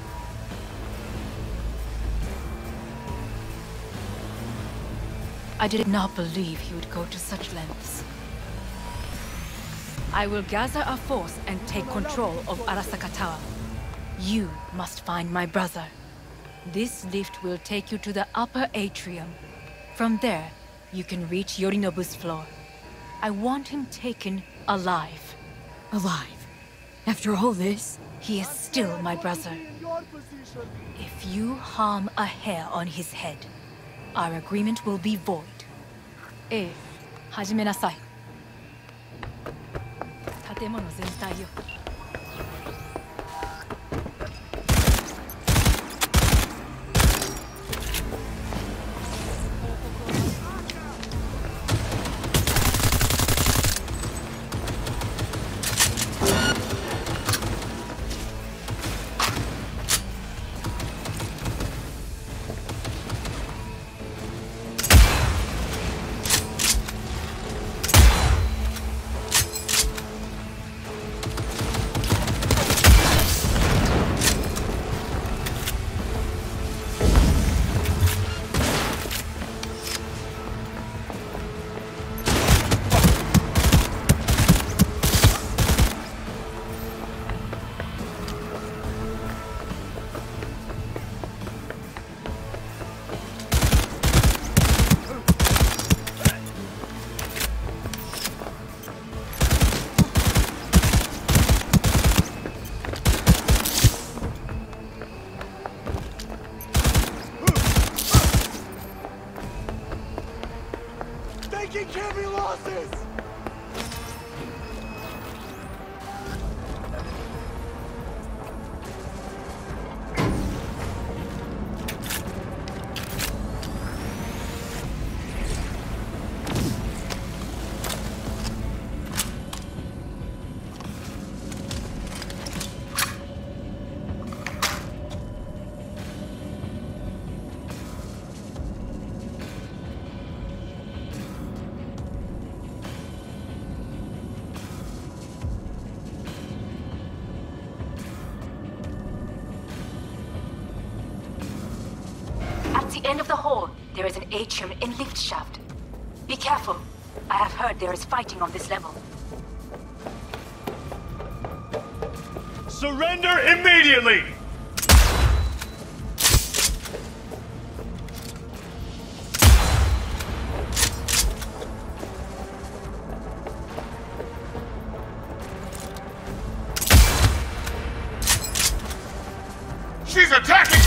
I did not believe he would go to such lengths. I will gather a force and take control of Arasaka Tower. You must find my brother. This lift will take you to the upper atrium. From there, you can reach Yorinobu's floor. I want him taken alive. Alive? After all this? He is still my brother. If you harm a hair on his head, our agreement will be void. 始めなさい。建物全体よ。Taking heavy losses! At the end of the hall, there is an atrium in lift shaft. Be careful. I have heard there is fighting on this level. Surrender immediately! She's attacking!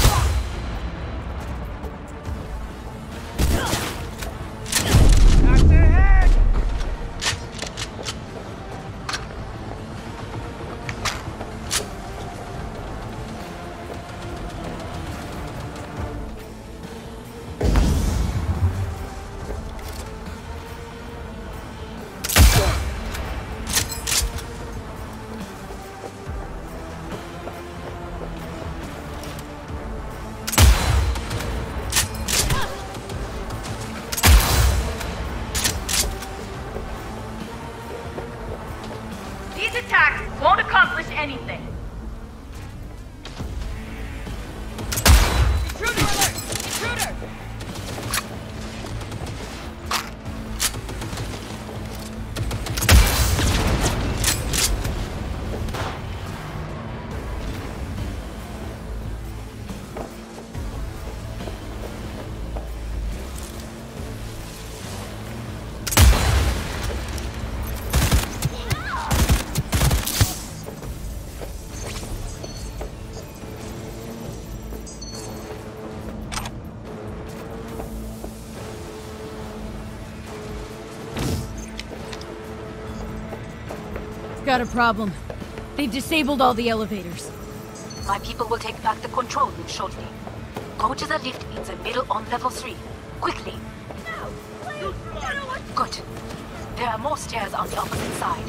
got a problem. They've disabled all the elevators. My people will take back the control room shortly. Go to the lift in the middle on level 3. Quickly. No! Please! Good. There are more stairs on the opposite side.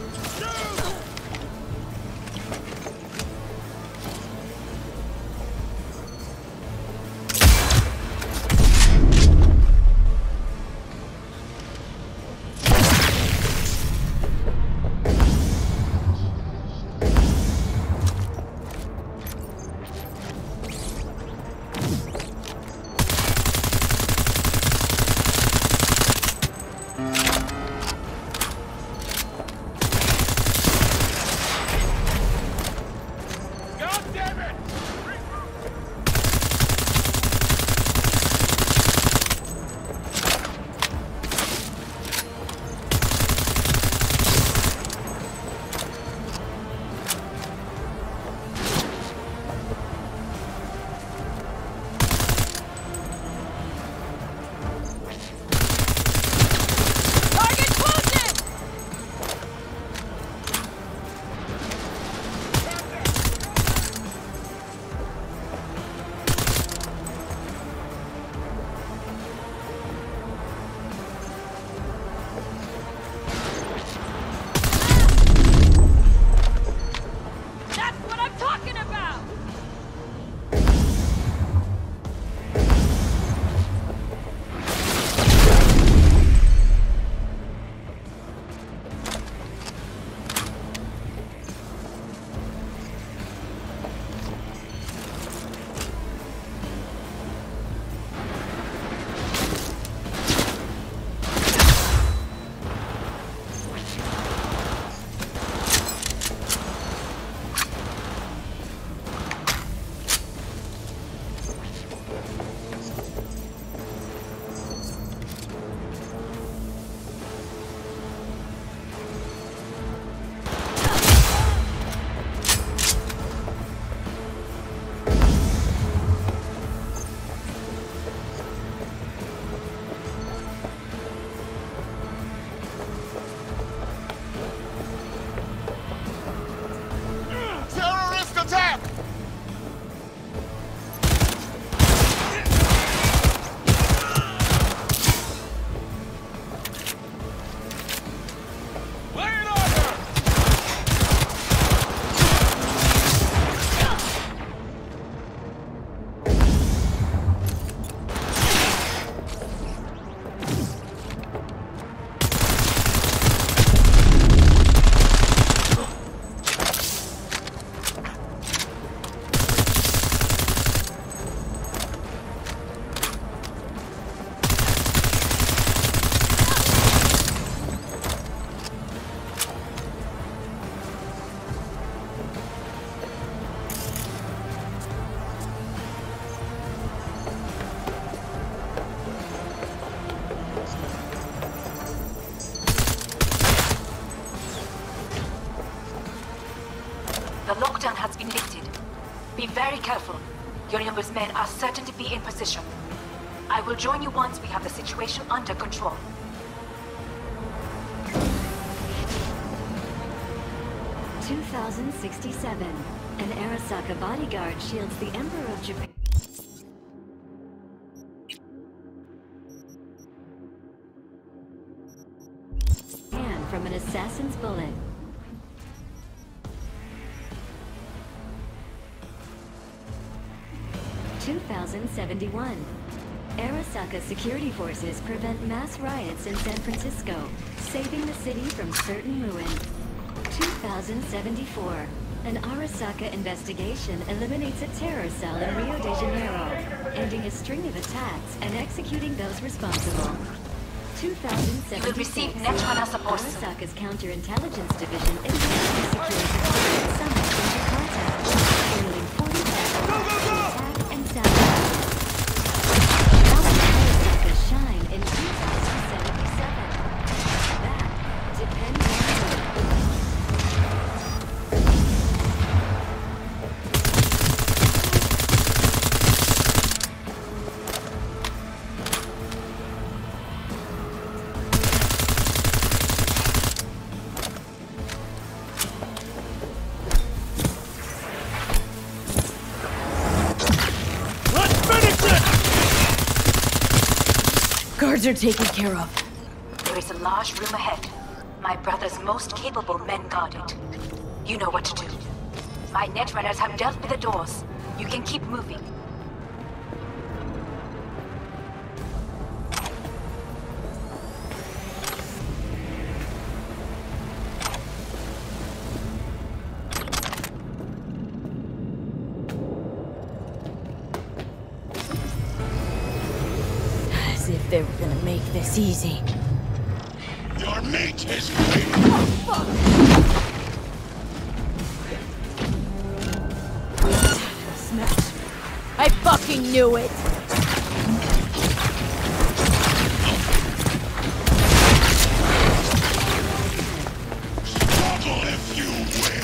The lockdown has been lifted. Be very careful. Your men are certain to be in position. I will join you once we have the situation under control. (2067). An Arasaka bodyguard shields the Emperor of Japan. From an assassin's bullet. (2071). Arasaka security forces prevent mass riots in San Francisco, saving the city from certain ruin. 2074. An Arasaka investigation eliminates a terror cell in Rio de Janeiro, ending a string of attacks and executing those responsible. 2076. You will receive net support. Arasaka's counterintelligence division immediately secures the summit into contact, handling 40 attack and sabotage. How will Arasaka shine in 2077? That depends on you. Goods are taken care of. There is a large room ahead. My brother's most capable men guard it. You know what to do. My netrunners have dealt with the doors. You can keep moving. As if they were gonna make this easy. Your mate is Smash. I fucking knew it! Struggle if you wish.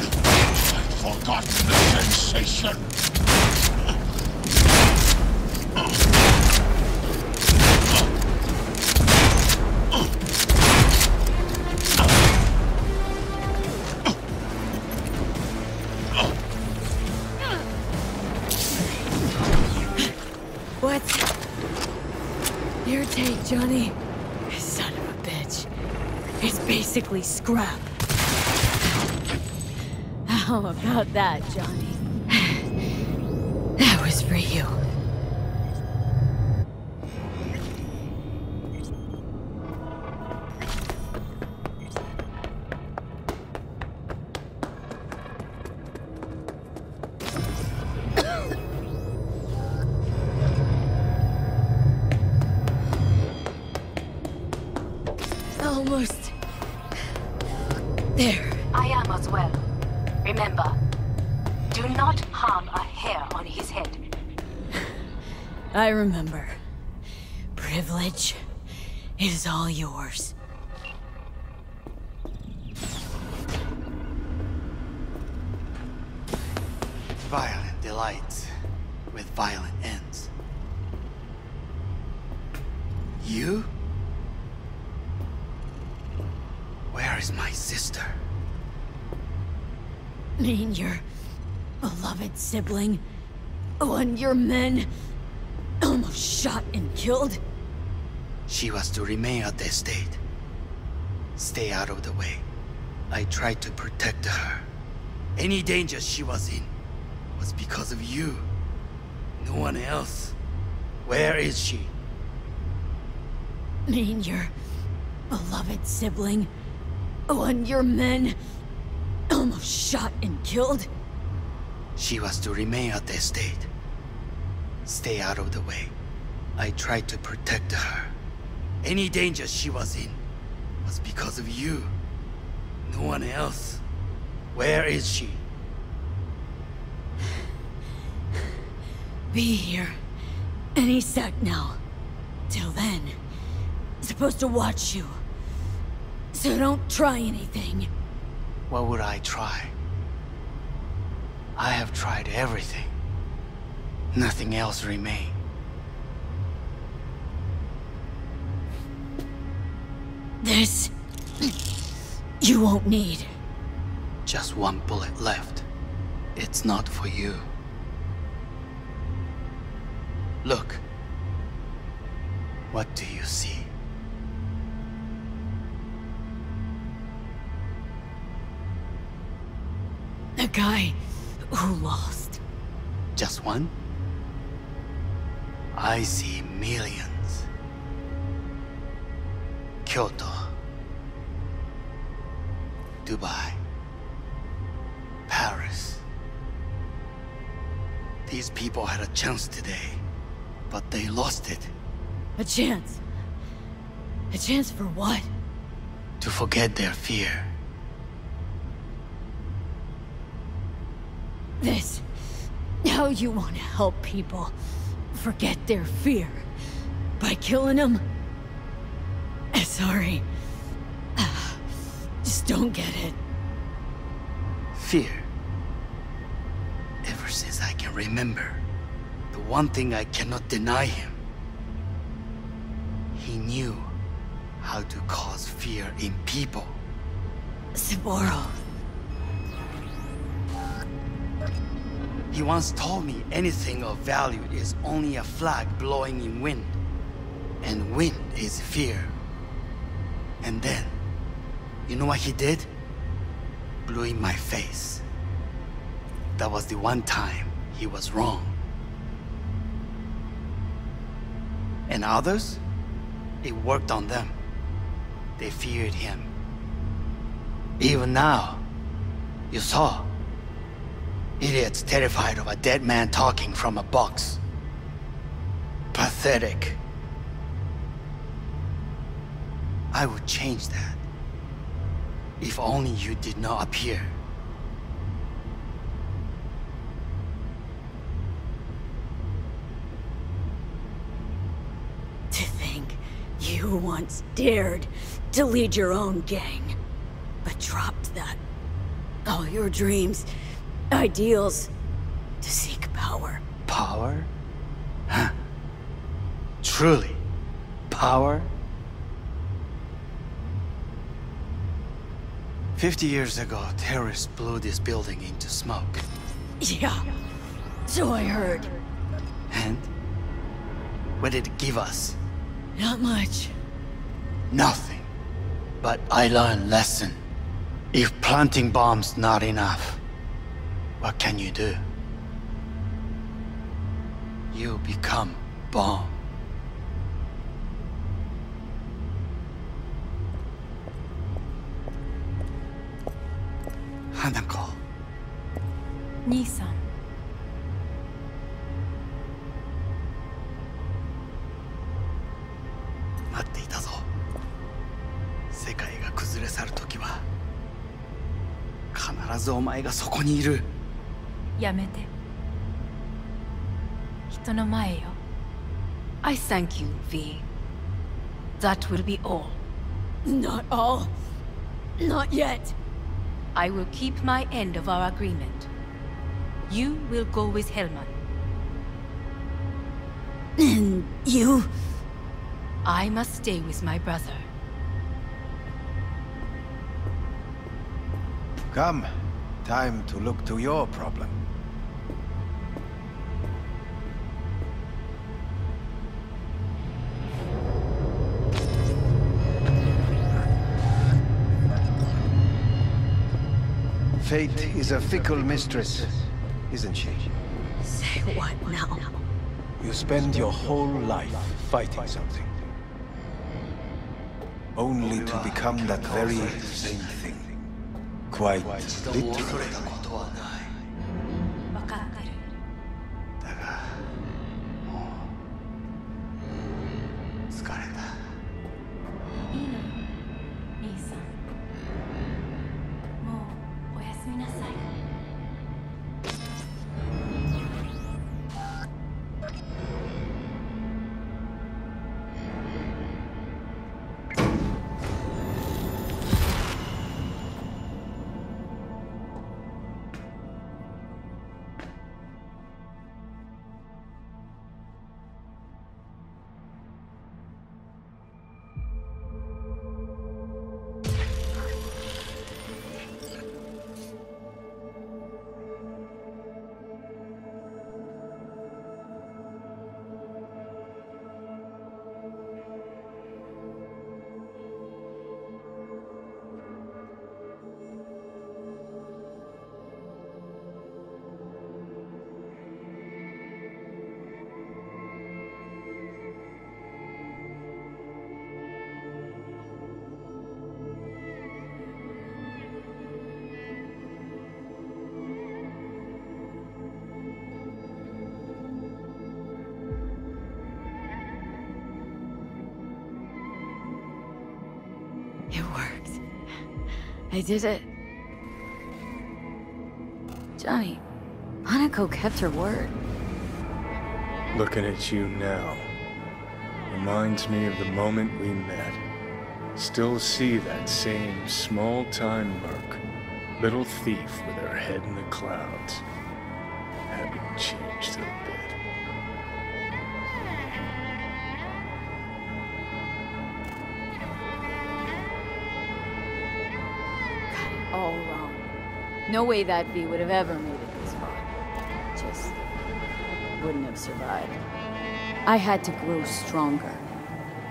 I've forgotten the sensation. What? Your take, Johnny. Son of a bitch. It's basically scrap. How about that, Johnny? That was for you. Almost there. I am as well. Remember, do not harm a hair on his head. I remember. Privilege is all yours. Violent delights with violent ends. You? Where is my sister? Mean your beloved sibling? One your men almost shot and killed? She was to remain at the estate. Stay out of the way. I tried to protect her. Any danger she was in was because of you. No one else. Where is she? Mean your beloved sibling? One your men almost shot and killed? She was to remain at the estate. Stay out of the way. I tried to protect her. Any danger she was in was because of you. No one else. Where is she? Be here any sec now. Till then, supposed to watch you. So don't try anything. What would I try? I have tried everything. Nothing else remains. This... you won't need. Just one bullet left. It's not for you. Look. What do you see? A guy who lost. Just one? I see millions. Kyoto. Dubai. Paris. These people had a chance today, but they lost it. A chance? A chance for what? To forget their fear. This... how you want to help people forget their fear? By killing them? Sorry. Just don't get it. Fear. Ever since I can remember, the one thing I cannot deny him. He knew how to cause fear in people. Saburo. He once told me anything of value is only a flag blowing in wind. And wind is fear. And then, you know what he did? Blew in my face. That was the one time he was wrong. And others? It worked on them. They feared him. Even now, you saw. Idiots terrified of a dead man talking from a box. Pathetic. I would change that. If only you did not appear. To think you once dared to lead your own gang, but dropped that All your dreams, ideals, to seek power. Power? Huh. Truly, power? 50 years ago, terrorists blew this building into smoke. Yeah, so I heard. And? What did it give us? Not much. Nothing. But I learned lesson. If planting bombs not enough, what can you do? You become bomb. Hanako. 兄さん。待っていたぞ。世界が崩れ去る時は必ずお前がそこにいる。やめて。人の前よ。I thank you, V. That will be all. Not all. Not yet. I will keep my end of our agreement. You will go with Hellman. And you? I must stay with my brother. Come. Time to look to your problem. Fate is a fickle mistress, isn't she? Say what now? You spend your whole life fighting something. Only to become that very same thing. Quite literally. 分かってる。だが、もう疲れた。いいのよ、兄さん。もうおやすみなさい。It worked. I did it. Johnny, Hanako kept her word. Looking at you now reminds me of the moment we met. Still see that same small-time merc. Little thief with her head in the clouds. Haven't changed a bit. All wrong. No way that V would have ever made it this far. Just wouldn't have survived. I had to grow stronger.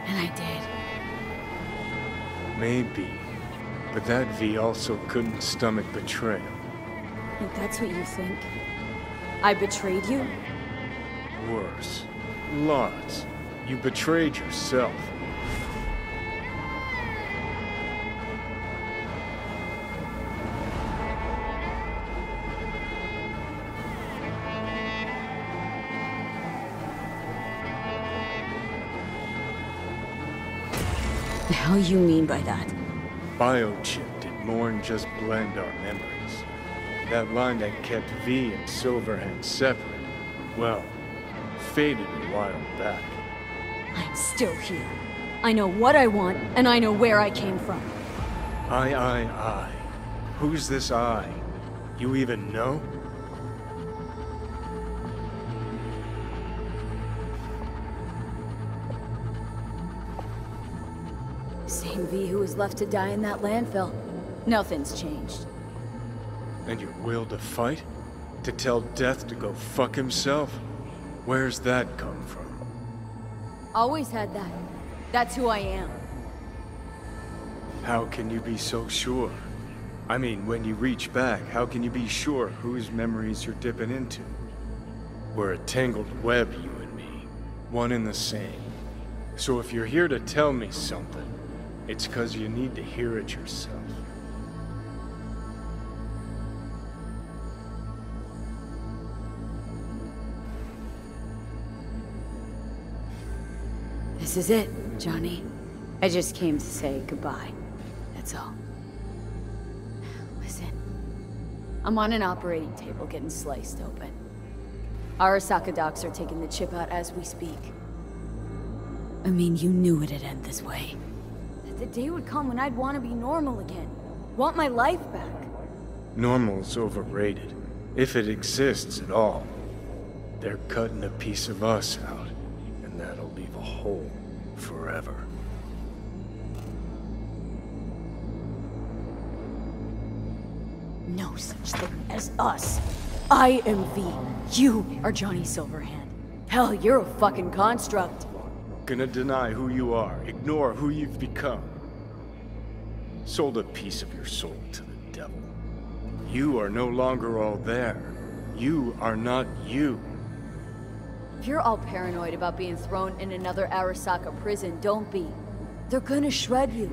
And I did. Maybe. But that V also couldn't stomach betrayal. If that's what you think, I betrayed you? Worse. Lots. You betrayed yourself. The hell you mean by that? Biochip did more than just blend our memories. That line that kept V and Silverhand separate, well, faded a while back. I'm still here. I know what I want, and I know where I came from. I. Who's this I? You even know? Same V who was left to die in that landfill. Nothing's changed. And your will to fight? To tell Death to go fuck himself? Where's that come from? Always had that. That's who I am. How can you be so sure? I mean, when you reach back, how can you be sure whose memories you're dipping into? We're a tangled web, you and me. One and the same. So if you're here to tell me something, it's 'cause you need to hear it yourself. This is it, Johnny. I just came to say goodbye. That's all. Listen. I'm on an operating table getting sliced open. Arasaka docs are taking the chip out as we speak. I mean, you knew it'd end this way. That the day would come when I'd want to be normal again. Want my life back. Normal's overrated. If it exists at all. They're cutting a piece of us out, and that'll leave a hole forever. No such thing as us. I am V. You are Johnny Silverhand. Hell, you're a fucking construct. Gonna deny who you are, ignore who you've become. Sold a piece of your soul to the devil. You are no longer all there. You are not you. If you're all paranoid about being thrown in another Arasaka prison, don't be. They're gonna shred you.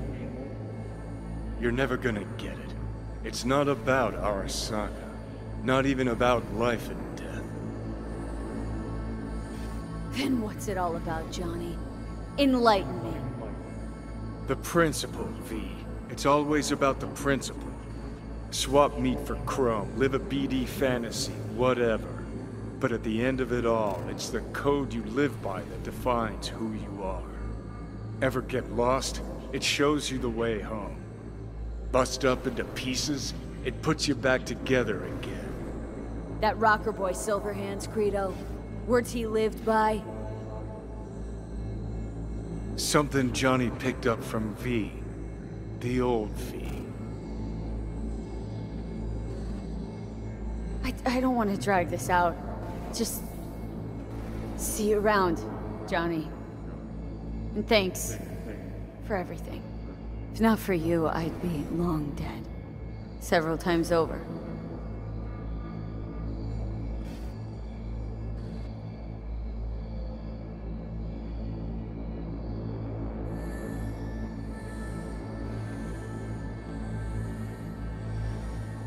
You're never gonna get it. It's not about Arasaka. Not even about life and death. Then what's it all about, Johnny? Enlighten me. The principle, V. It's always about the principle. Swap meat for chrome, live a BD fantasy, whatever. But at the end of it all, it's the code you live by that defines who you are. Ever get lost? It shows you the way home. Bust up into pieces, it puts you back together again. That rocker boy Silverhand's credo. Words he lived by. Something Johnny picked up from V. The old V. I don't want to drag this out. Just... see you around, Johnny. And thanks for everything. If not for you, I'd be long dead. Several times over.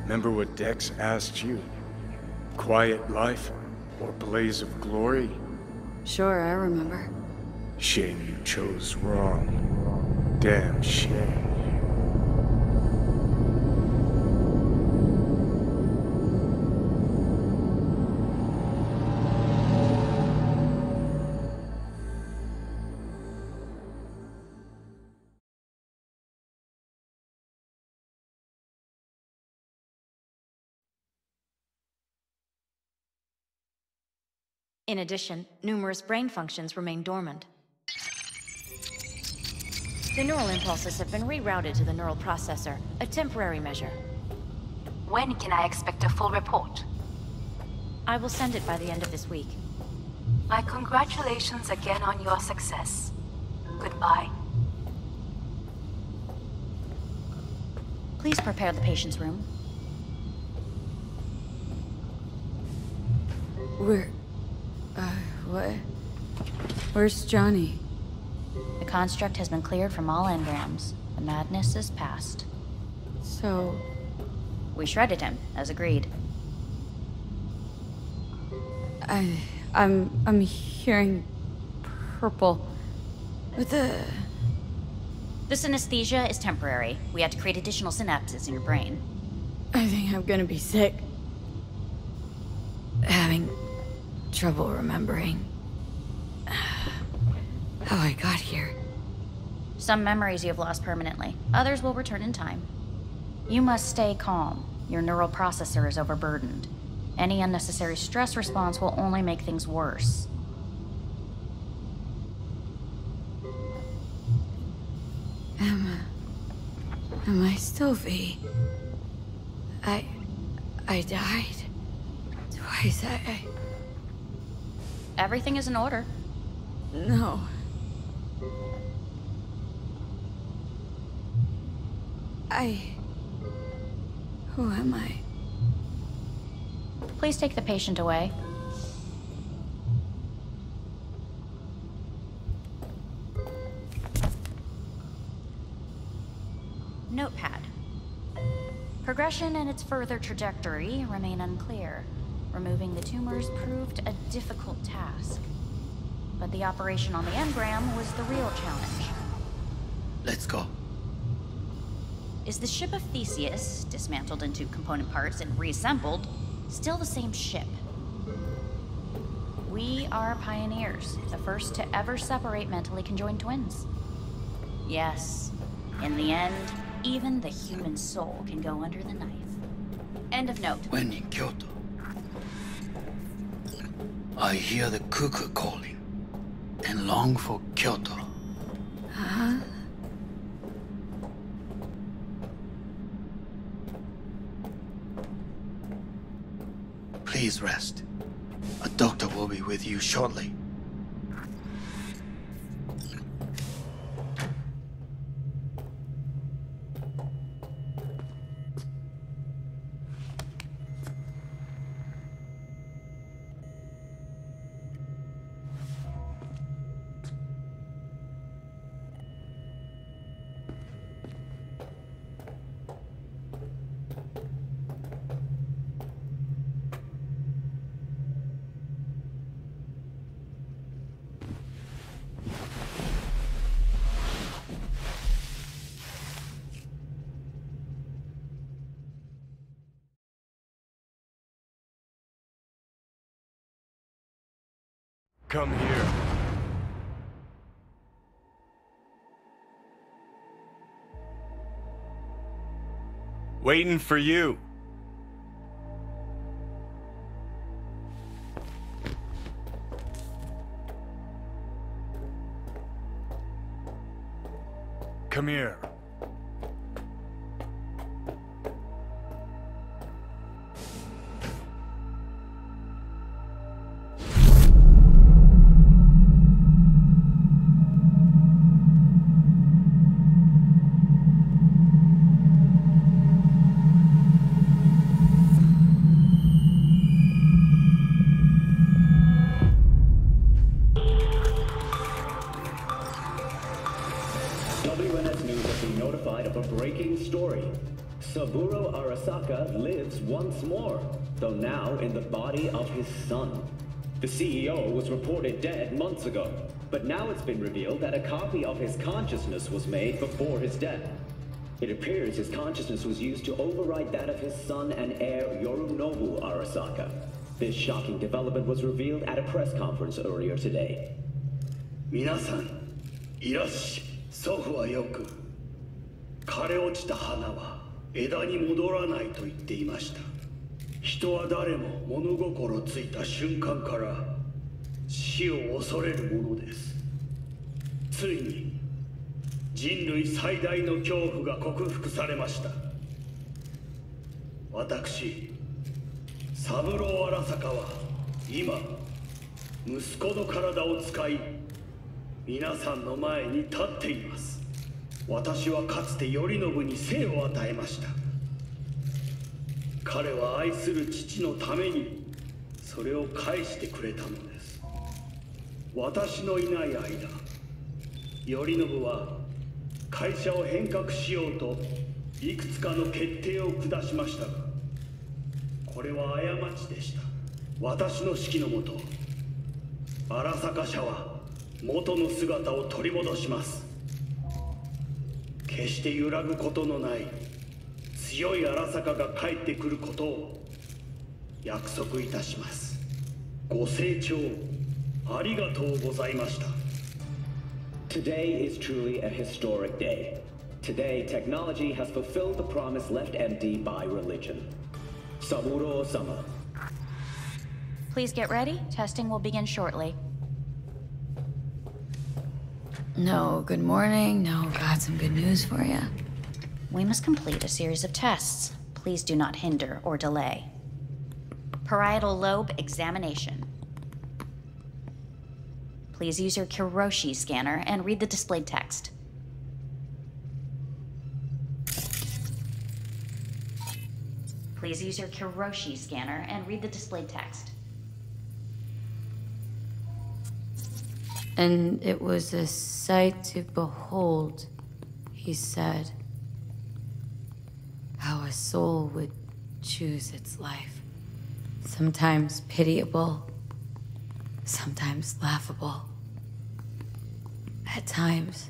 Remember what Dex asked you? Quiet life or blaze of glory? Sure, I remember. Shame you chose wrong. Damn shame. In addition, numerous brain functions remain dormant. The neural impulses have been rerouted to the neural processor, a temporary measure. When can I expect a full report? I will send it by the end of this week. My congratulations again on your success. Goodbye. Please prepare the patient's room. What? Where's Johnny? The construct has been cleared from all engrams. The madness is past. So... we shredded him, as agreed. I'm hearing... purple. What the... The synesthesia is temporary. We had to create additional synapses in your brain. I think I'm gonna be sick. Having trouble remembering how I got here. Some memories you have lost permanently. Others will return in time. You must stay calm. Your neural processor is overburdened. Any unnecessary stress response will only make things worse. Am I still V? I died. Twice. Everything is in order. No. Who am I? Please take the patient away. Notepad. Progression and its further trajectory remain unclear. Removing the tumors proved a difficult task. But the operation on the engram was the real challenge. Let's go. Is the ship of Theseus, dismantled into component parts and reassembled, still the same ship? We are pioneers, the first to ever separate mentally conjoined twins. Yes, in the end, even the human soul can go under the knife. End of note. When in Kyoto, I hear the cuckoo calling and long for Kyoto. Huh? Please rest. A doctor will be with you shortly. Come here. Waiting for you. Come here. Saburo Arasaka lives once more, though now in the body of his son. The CEO was reported dead months ago, but now it's been revealed that a copy of his consciousness was made before his death. It appears his consciousness was used to override that of his son and heir Yorinobu Arasaka. This shocking development was revealed at a press conference earlier today. Minasan, irashi, sofu wa yoku. Kare ochita hana wa 枝に戻らないと言っていました。人は誰も物心ついた瞬間から死を恐れるものです。ついに人類最大の恐怖が克服されました。私、三郎荒坂は今息子の体を使い皆さんの前に立っています。私はかつて頼信に生を与えました。彼は愛する父のためにそれを返してくれたのです。私のいない間、頼信は会社を変革しようといくつかの決定を下しましたが、これは過ちでした。私の指揮のもと、荒坂社は元の姿を取り戻します。決して揺らぐことのない強い荒坂が帰ってくることを約束いたします。ご清聴ありがとうございました。 Today is truly a historic day. Today, technology has fulfilled the promise left empty by religion. Saburo-sama. Please get ready. Testing will begin shortly. No, good morning. No, got some good news for you. We must complete a series of tests. Please do not hinder or delay. Parietal lobe examination. Please use your Kiroshi scanner and read the displayed text. Please use your Kiroshi scanner and read the displayed text. And it was a sight to behold, he said, how a soul would choose its life. Sometimes pitiable, sometimes laughable. At times,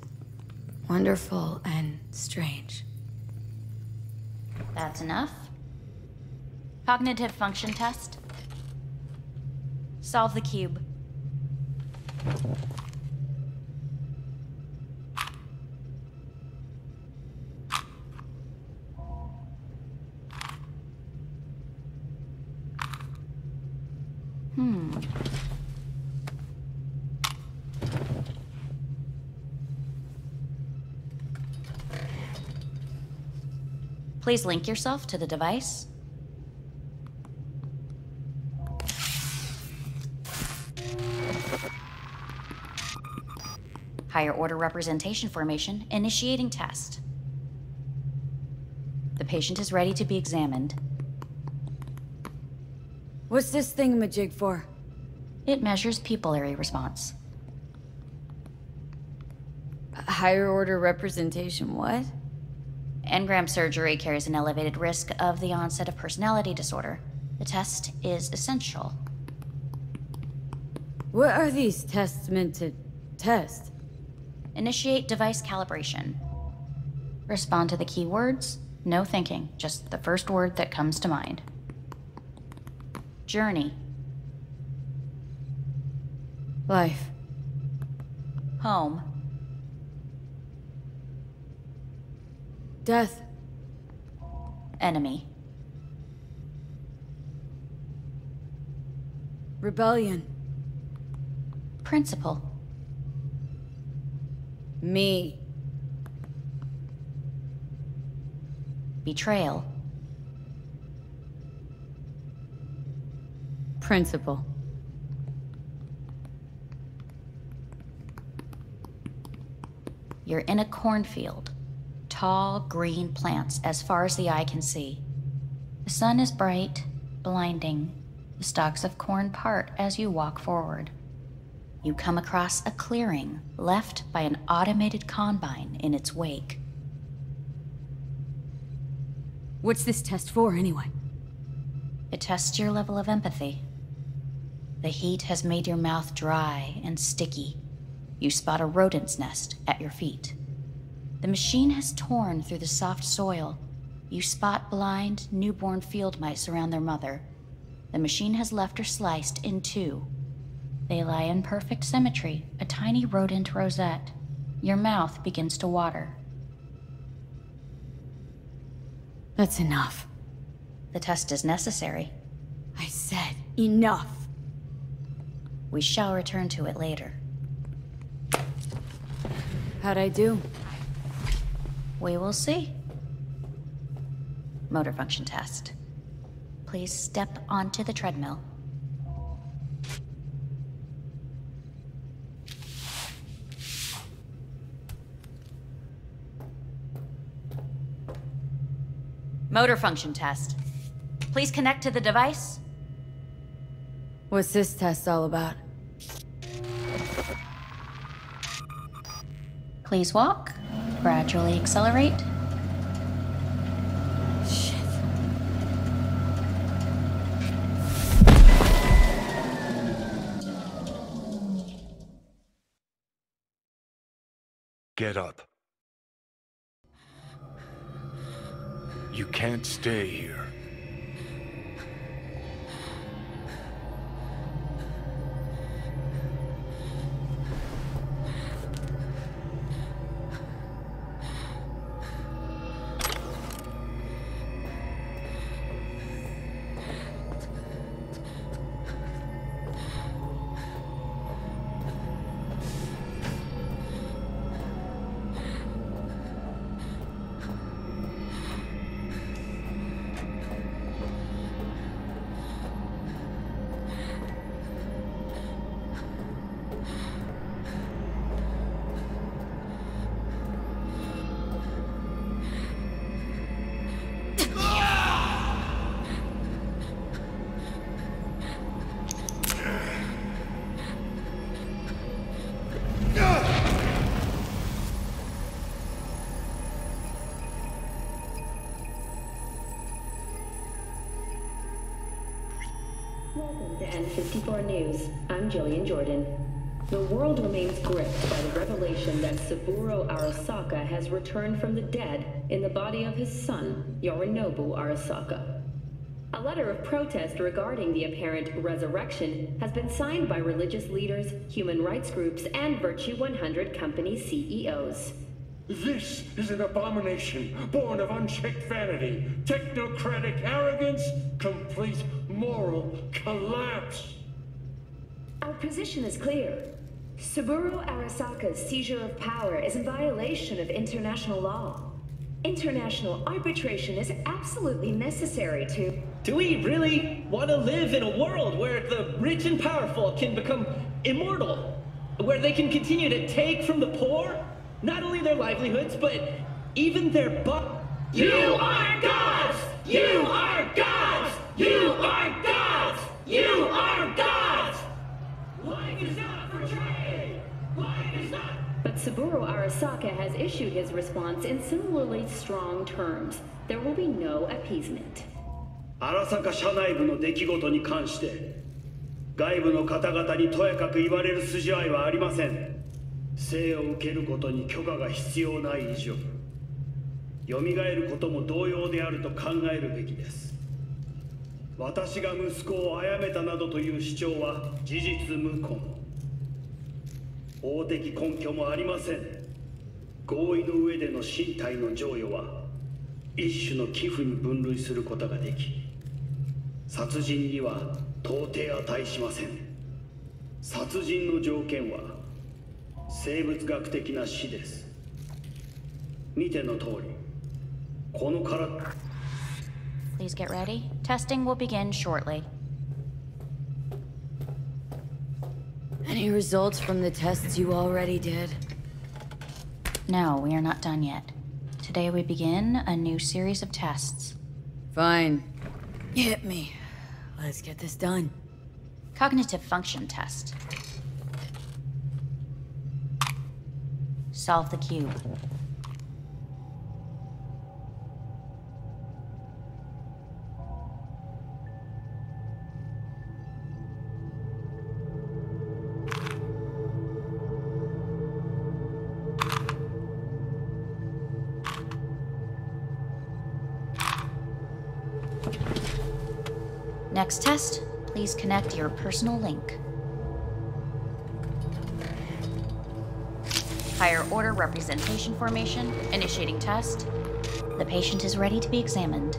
wonderful and strange. That's enough. Cognitive function test. Solve the cube. Please link yourself to the device. Higher order representation formation, initiating test. The patient is ready to be examined. What's this thingamajig for? It measures pupillary response. Higher order representation, what? Engram surgery carries an elevated risk of the onset of personality disorder. The test is essential. What are these tests meant to test? Initiate device calibration. Respond to the keywords. No thinking, just the first word that comes to mind. Journey. Life. Home. Death. Enemy. Rebellion. Principle. Me. Betrayal. Principle. You're in a cornfield. Tall, green plants as far as the eye can see. The sun is bright, blinding. The stalks of corn part as you walk forward. You come across a clearing left by an automated combine in its wake. What's this test for, anyway? It tests your level of empathy. The heat has made your mouth dry and sticky. You spot a rodent's nest at your feet. The machine has torn through the soft soil. You spot blind, newborn field mice around their mother. The machine has left her sliced in two. They lie in perfect symmetry, a tiny rodent rosette. Your mouth begins to water. That's enough. The test is necessary. I said enough. We shall return to it later. How'd I do? We will see. Motor function test. Please step onto the treadmill. Motor function test. Please connect to the device. What's this test all about? Please walk. Gradually accelerate. Shit. Get up. You can't stay here. Welcome to N54 News. I'm Jillian Jordan. The world remains gripped by the revelation that Saburo Arasaka has returned from the dead in the body of his son, Yorinobu Arasaka. A letter of protest regarding the apparent resurrection has been signed by religious leaders, human rights groups, and Virtue 100 company CEOs. This is an abomination born of unchecked vanity, technocratic arrogance, complete moral collapse. Our position is clear. Saburo Arasaka's seizure of power is in violation of international law. International arbitration is absolutely necessary to... Do we really want to live in a world where the rich and powerful can become immortal? Where they can continue to take from the poor? Not only their livelihoods, but even their You are gods! You are gods! You are gods! You are gods! Life is not for trade! Life is not... But Saburo Arasaka has issued his response in similarly strong terms. There will be no appeasement. 荒坂社内部の出来事に関して外部の方々にとやかく言われる筋合いはありません。生を受けることに許可が必要ない以上、蘇ることも同様であると考えるべきです。私が息子を殺めたなどという主張は事実無根。法的根拠もありません。合意の上での身体の贈与は一種の寄付に分類することができ、殺人には到底値しません。殺人の条件は生物学的な死です。見ての通り、この体。Please get ready. Testing will begin shortly. Any results from the tests you already did? No, we are not done yet. Today we begin a new series of tests. Fine. Hit me. Let's get this done. Cognitive function test. Solve the cube. Next test, please connect your personal link. Higher order representation formation, initiating test. The patient is ready to be examined.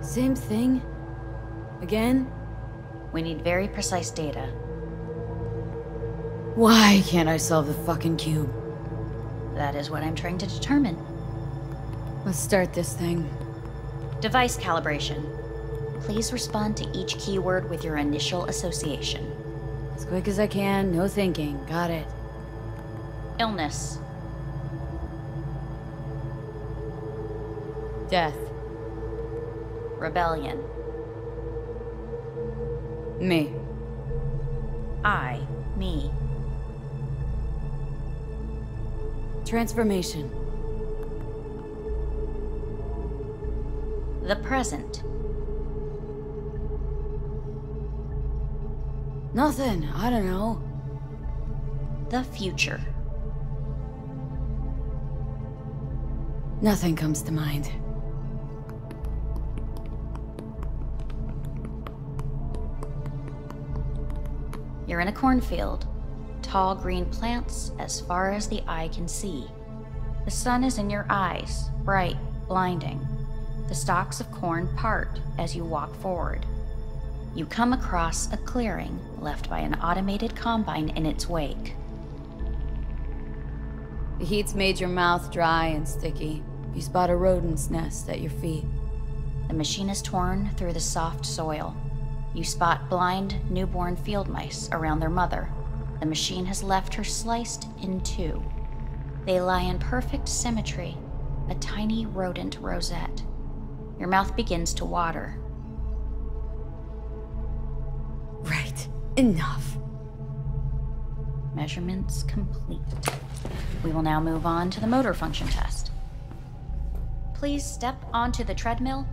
Same thing? Again? We need very precise data. Why can't I solve the fucking cube? That is what I'm trying to determine. Let's start this thing. Device calibration. Please respond to each keyword with your initial association. As quick as I can, no thinking. Got it. Illness. Death. Rebellion. Me. I. Me. Transformation. The present. Nothing. I don't know. The future. Nothing comes to mind. You're in a cornfield. Tall green plants as far as the eye can see. The sun is in your eyes, bright, blinding. The stalks of corn part as you walk forward. You come across a clearing left by an automated combine in its wake. The heat's made your mouth dry and sticky. You spot a rodent's nest at your feet. The machine is torn through the soft soil. You spot blind, newborn field mice around their mother. The machine has left her sliced in two. They lie in perfect symmetry, a tiny rodent rosette. Your mouth begins to water. Right. Enough. Measurements complete. We will now move on to the motor function test. Please step onto the treadmill.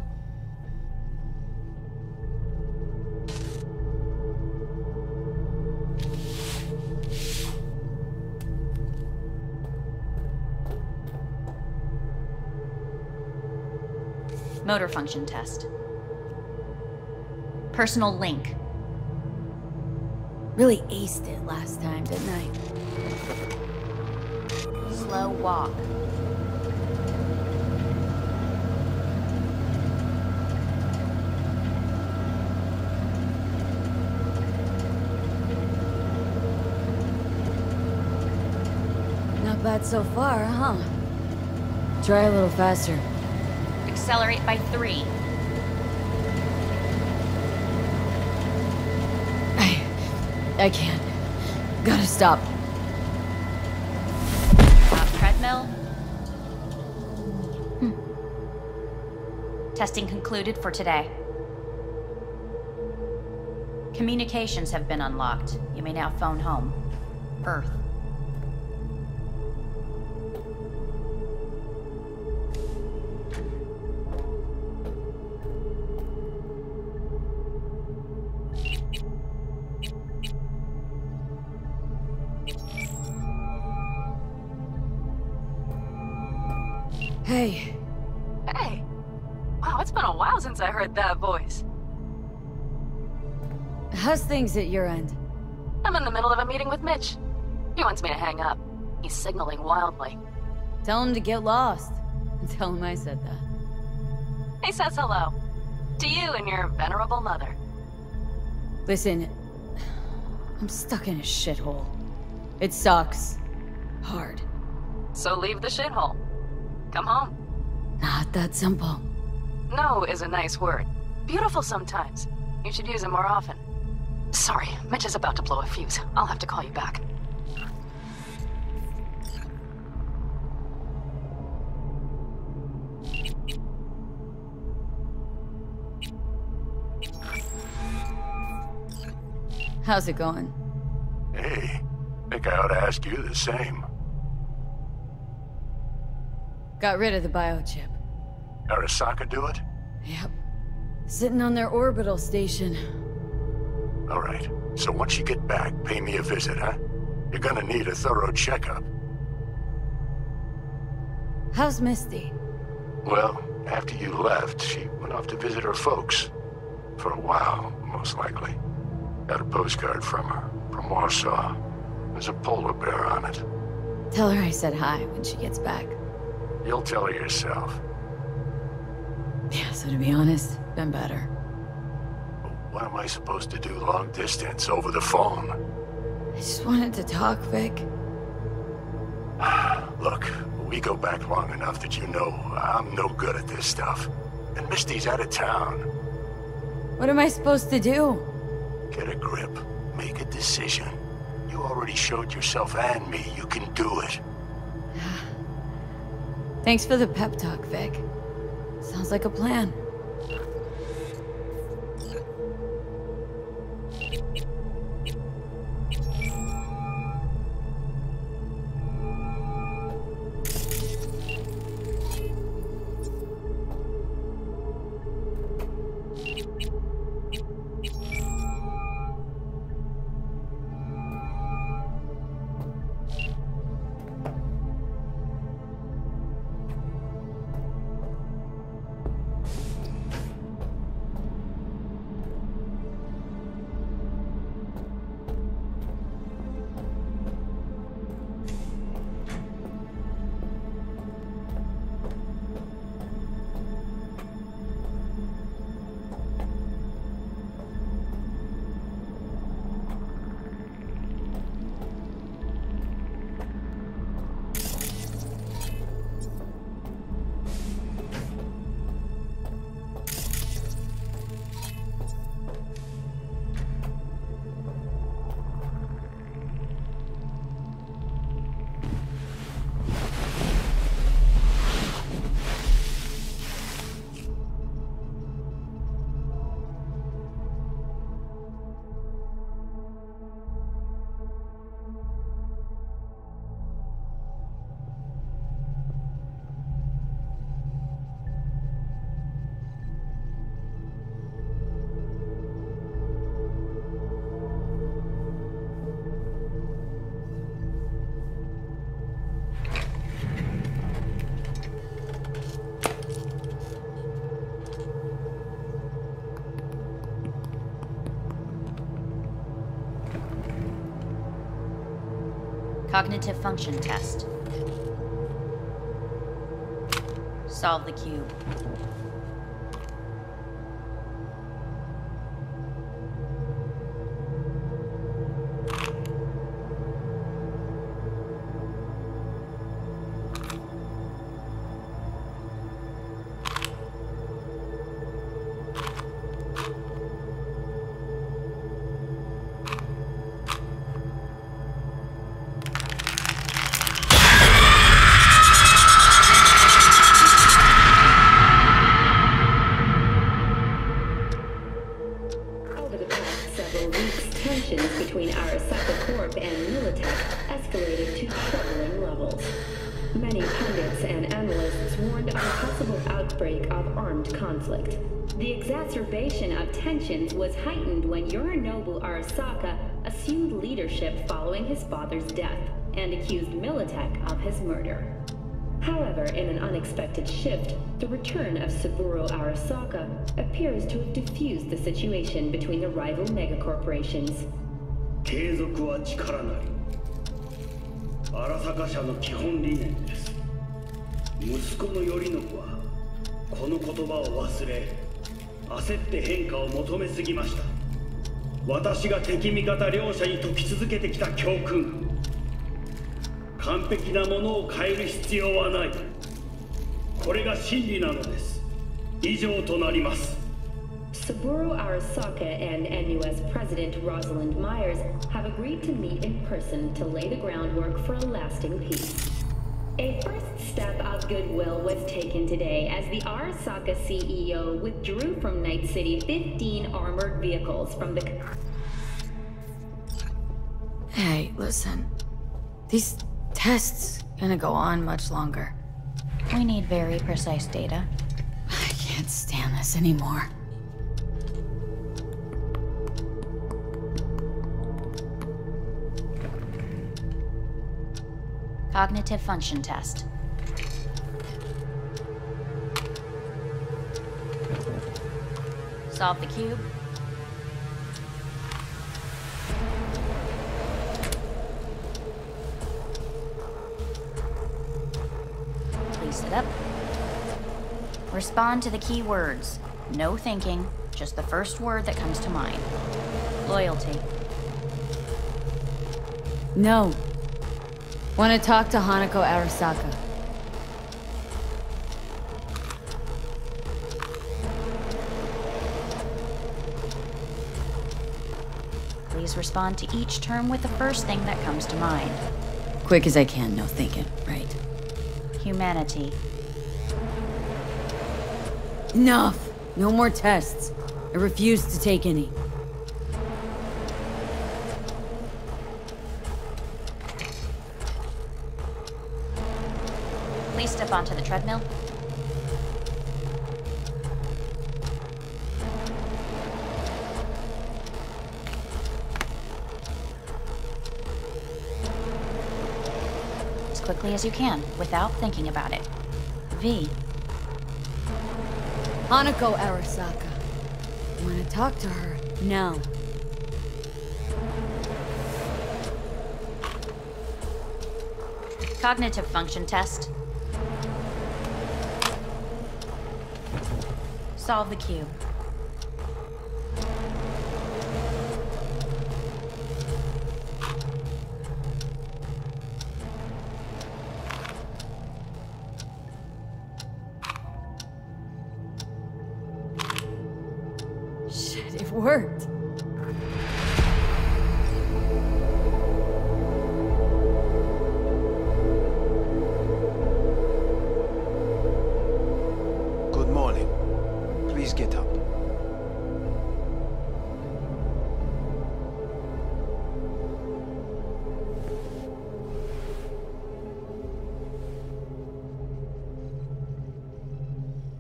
Motor function test. Personal link. Really aced it last time, didn't I? Slow walk. Not bad so far, huh? Try a little faster. Accelerate by 3. I can't. Gotta stop. Treadmill. Testing concluded for today. Communications have been unlocked. You may now phone home. Earth. Hey. Hey. Wow, it's been a while since I heard that voice. How's things at your end? I'm in the middle of a meeting with Mitch. He wants me to hang up. He's signaling wildly. Tell him to get lost. And tell him I said that. He says hello. To you and your venerable mother. Listen, I'm stuck in a shithole. It sucks. Hard. So leave the shithole. Come home. Not that simple. No is a nice word. Beautiful sometimes. You should use it more often. Sorry, Mitch is about to blow a fuse. I'll have to call you back. How's it going? Hey, think I ought to ask you the same. Got rid of the biochip. Arasaka do it? Yep. Sitting on their orbital station. All right. So once you get back, pay me a visit, huh? You're gonna need a thorough checkup. How's Misty? Well, after you left, she went off to visit her folks. For a while, most likely. Got a postcard from her, from Warsaw. There's a polar bear on it. Tell her I said hi when she gets back. You'll tell her yourself. Yeah, so to be honest, been better. What am I supposed to do long distance, over the phone? I just wanted to talk, Vic. Look, we go back long enough that you know I'm no good at this stuff. And Misty's out of town. What am I supposed to do? Get a grip. Make a decision. You already showed yourself and me you can do it. Thanks for the pep talk, Vic. Sounds like a plan. Cognitive function test. Solve the cube. Tensions was heightened when Yorinobu Arasaka assumed leadership following his father's death and accused Militech of his murder. However, in an unexpected shift, the return of Saburo Arasaka appears to have diffused the situation between the rival megacorporations. 継続は力なり。荒坂社の基本理念です。息子の頼信はこの言葉を忘れ、焦って変化を求めすぎました。私が敵味方両者に説き続けてきた教訓。完璧なものを変える必要はない。これが真理なのです。以上となります。Saburo Arasaka and NUS President Rosalind Myers have agreed to meet in person to lay the groundwork for a lasting peace. A first step of goodwill was taken today as the Arasaka CEO withdrew from Night City 15 armored vehicles from the... Hey, listen. These tests gonna go on much longer. We need very precise data. I can't stand this anymore. Cognitive function test. Solve the cube. Please sit up. Respond to the key words. No thinking, just the first word that comes to mind. Loyalty. No. Want to talk to Hanako Arasaka. Please respond to each term with the first thing that comes to mind. Quick as I can, no thinking, right? Humanity. Enough! No more tests. I refuse to take any. Please step onto the treadmill. As quickly as you can, without thinking about it. V. Hanako Arasaka. I want to talk to her now. Cognitive function test. Solve the cube. Shit, it worked. Good morning. Please get up.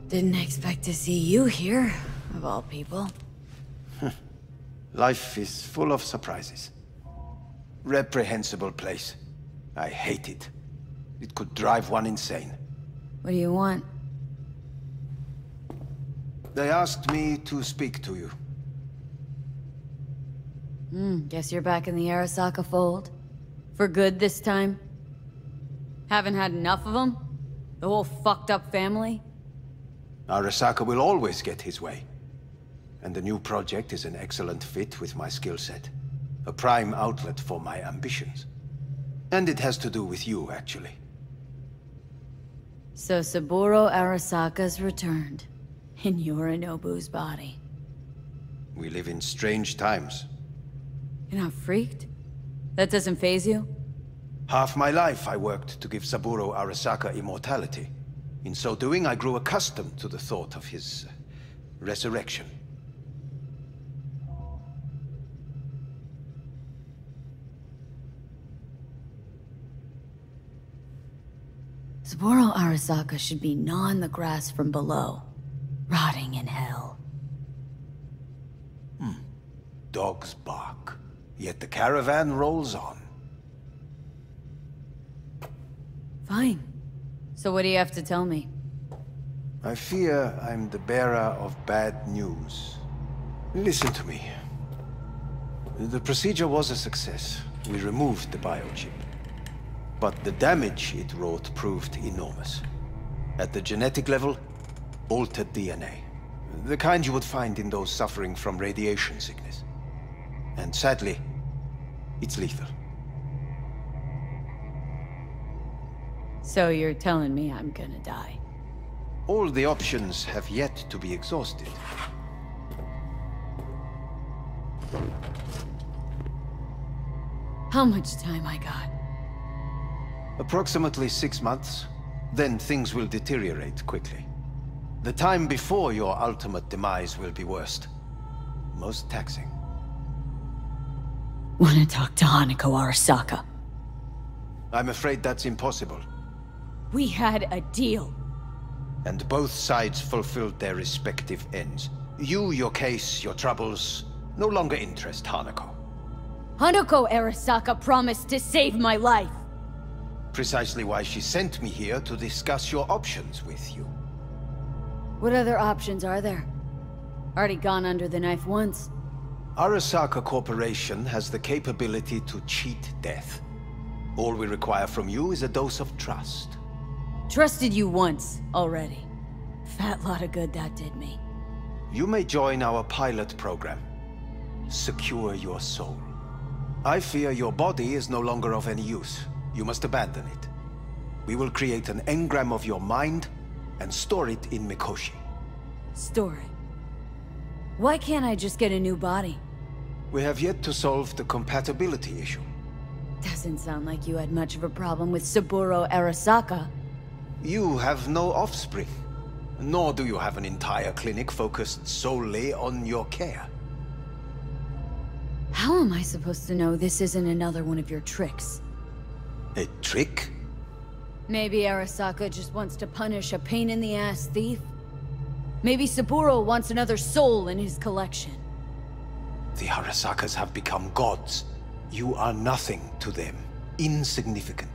Didn't expect to see you here, of all people. Life is full of surprises. Reprehensible place. I hate it. It could drive one insane. What do you want? They asked me to speak to you. Guess you're back in the Arasaka fold. For good this time? Haven't had enough of them? The whole fucked up family? Arasaka will always get his way. And the new project is an excellent fit with my skill set. A prime outlet for my ambitions. And it has to do with you, actually. So Saburo Arasaka's returned. In Yorinobu's body. We live in strange times. You're not freaked? That doesn't faze you? Half my life I worked to give Saburo Arasaka immortality. In so doing, I grew accustomed to the thought of his resurrection. Saburo Arasaka should be gnawing the grass from below, rotting in hell. Dogs bark, yet the caravan rolls on. Fine. So what do you have to tell me? I fear I'm the bearer of bad news. Listen to me. The procedure was a success. We removed the biochip. But the damage it wrought proved enormous. At the genetic level, altered DNA. The kind you would find in those suffering from radiation sickness. And sadly, it's lethal. So you're telling me I'm gonna die? All the options have yet to be exhausted. How much time I got? Approximately 6 months. Then things will deteriorate quickly. The time before your ultimate demise will be worst. Most taxing. Wanna talk to Hanako Arasaka? I'm afraid that's impossible. We had a deal. And both sides fulfilled their respective ends. You, your case, your troubles, no longer interest Hanako. Hanako Arasaka promised to save my life. Precisely why she sent me here to discuss your options with you. What other options are there? Already gone under the knife once. Arasaka Corporation has the capability to cheat death. All we require from you is a dose of trust. Trusted you once, already. Fat lot of good that did me. You may join our pilot program. Secure your soul. I fear your body is no longer of any use. You must abandon it. We will create an engram of your mind and store it in Mikoshi. Store it? Why can't I just get a new body? We have yet to solve the compatibility issue. Doesn't sound like you had much of a problem with Saburo Arasaka. You have no offspring. Nor do you have an entire clinic focused solely on your care. How am I supposed to know this isn't another one of your tricks? A trick? Maybe Arasaka just wants to punish a pain-in-the-ass thief? Maybe Saburo wants another soul in his collection. The Arasakas have become gods. You are nothing to them. Insignificant.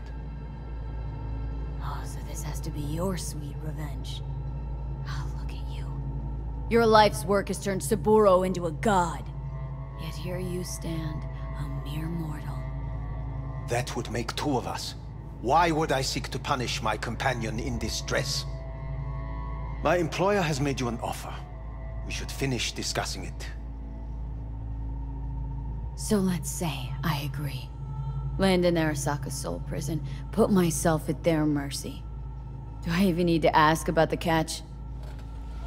Oh, so this has to be your sweet revenge. Oh, look at you. Your life's work has turned Saburo into a god. Yet here you stand, a mere mortal. That would make two of us. Why would I seek to punish my companion in distress? My employer has made you an offer. We should finish discussing it. So let's say I agree. Land in Arasaka's soul prison, put myself at their mercy. Do I even need to ask about the catch?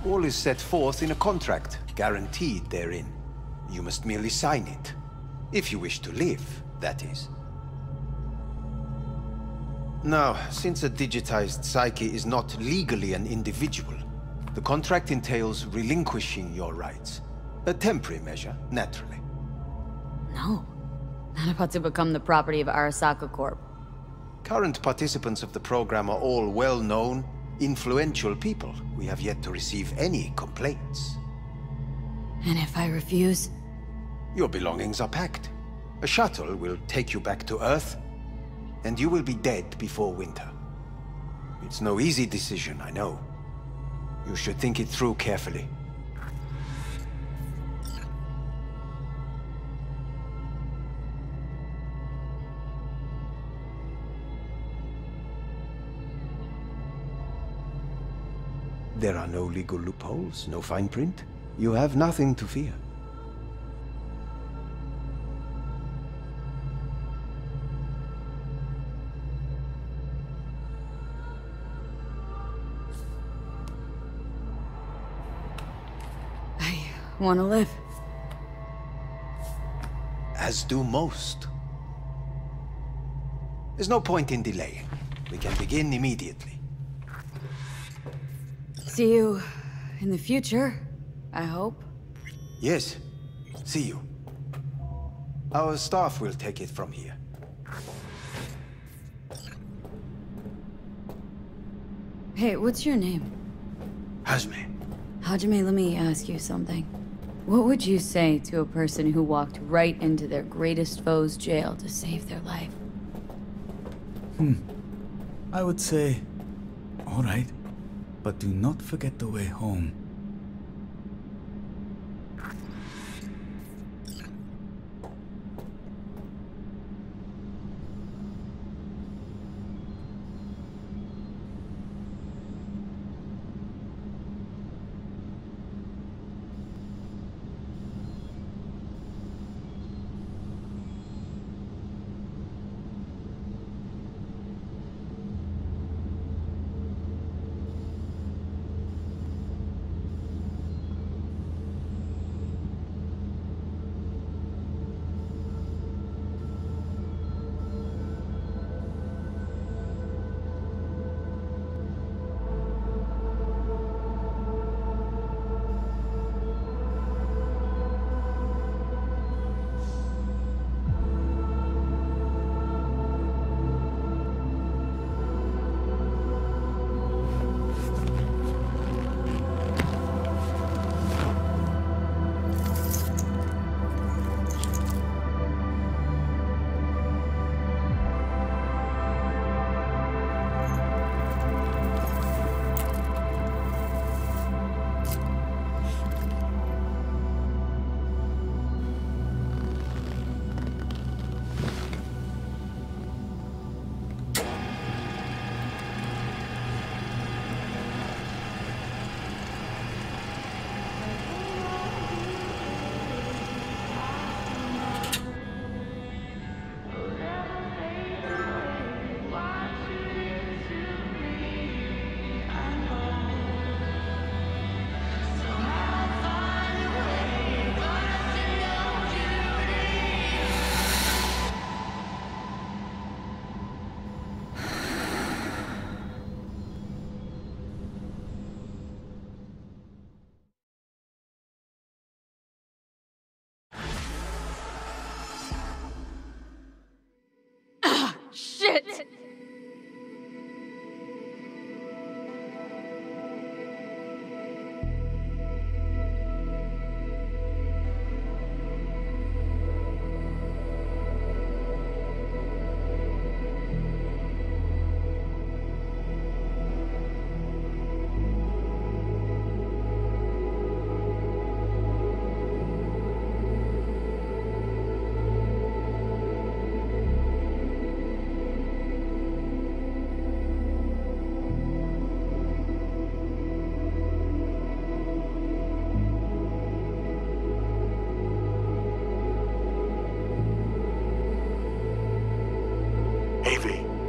All is set forth in a contract, guaranteed therein. You must merely sign it. If you wish to live, that is. Now, since a digitized psyche is not legally an individual, the contract entails relinquishing your rights. A temporary measure, naturally. No. Not about to become the property of Arasaka Corp. Current participants of the program are all well-known, influential people. We have yet to receive any complaints. And if I refuse? Your belongings are packed. A shuttle will take you back to Earth, and you will be dead before winter. It's no easy decision, I know. You should think it through carefully. There are no legal loopholes, no fine print. You have nothing to fear. I want to live. As do most. There's no point in delaying. We can begin immediately. See you in the future, I hope. Yes. See you. Our staff will take it from here. Hey, what's your name? Hajime. Hajime, let me ask you something. What would you say to a person who walked right into their greatest foe's jail to save their life? I would say, all right, but do not forget the way home. Shit!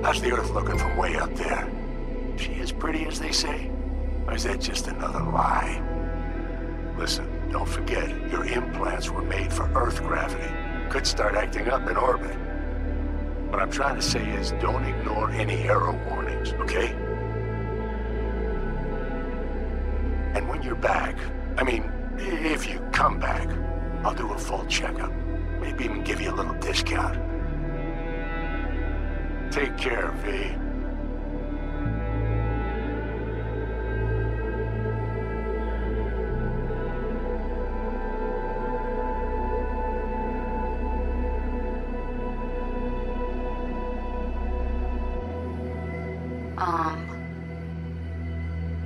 How's the Earth looking from way up there? She as pretty as they say? Or is that just another lie? Listen, don't forget, your implants were made for Earth gravity. Could start acting up in orbit. What I'm trying to say is, don't ignore any error warnings, okay? And when you're back, I mean, if you come back, I'll do a full checkup. Maybe even give you a little discount. Take care, V.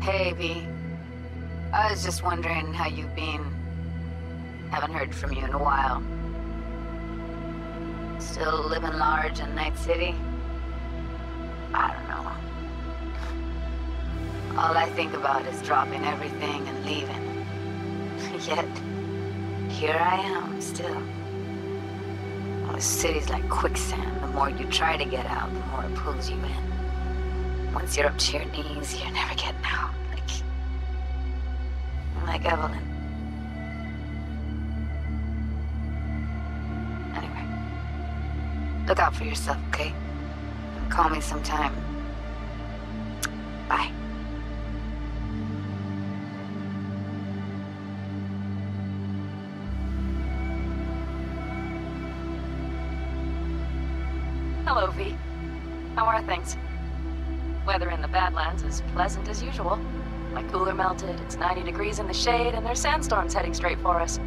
Hey, V. I was just wondering how you've been. Haven't heard from you in a while. Still living large in Night City? I don't know. All I think about is dropping everything and leaving. Yet, here I am, still. Oh, the city's like quicksand. The more you try to get out, the more it pulls you in. Once you're up to your knees, you're never getting out. Like Evelyn. Anyway, look out for yourself, okay? And call me sometime. Bye. Hello, V. How are things? Weather in the Badlands is pleasant as usual. My cooler melted, it's 90 degrees in the shade, and there's sandstorms heading straight for us.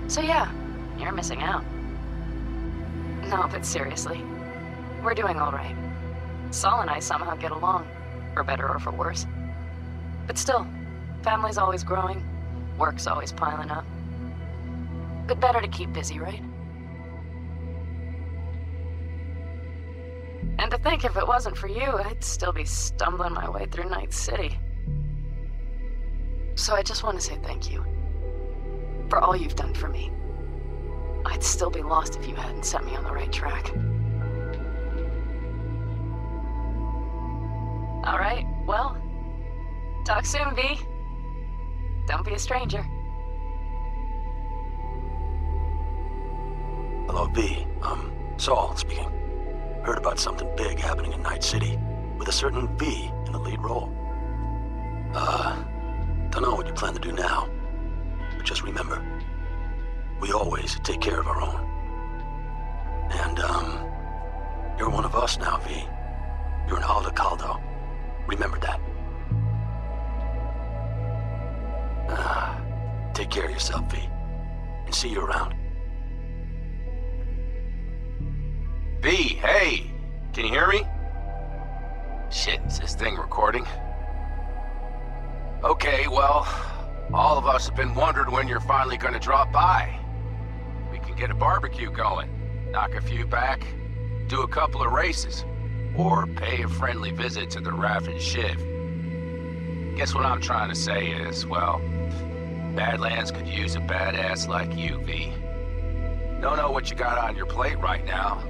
So yeah, you're missing out. No, but seriously, we're doing all right. Saul and I somehow get along, for better or for worse. But still, family's always growing, work's always piling up. But better to keep busy, right? And to think if it wasn't for you, I'd still be stumbling my way through Night City. So I just want to say thank you. For all you've done for me. I'd still be lost if you hadn't set me on the right track. Alright, well, talk soon, V. Don't be a stranger. Hello, V. Saul speaking. Heard about something big happening in Night City, with a certain V in the lead role. Don't know what you plan to do now, but just remember, we always take care of our own. And, you're one of us now, V. You're an Alda Caldo. Remember that. Take care of yourself, V, and see you around. V, hey! Can you hear me? Shit, is this thing recording? Okay, well, all of us have been wondering when you're finally gonna drop by. We can get a barbecue going, knock a few back, do a couple of races, or pay a friendly visit to the Raft and Shiv. Guess what I'm trying to say is, well, Badlands could use a badass like you, V. Don't know what you got on your plate right now,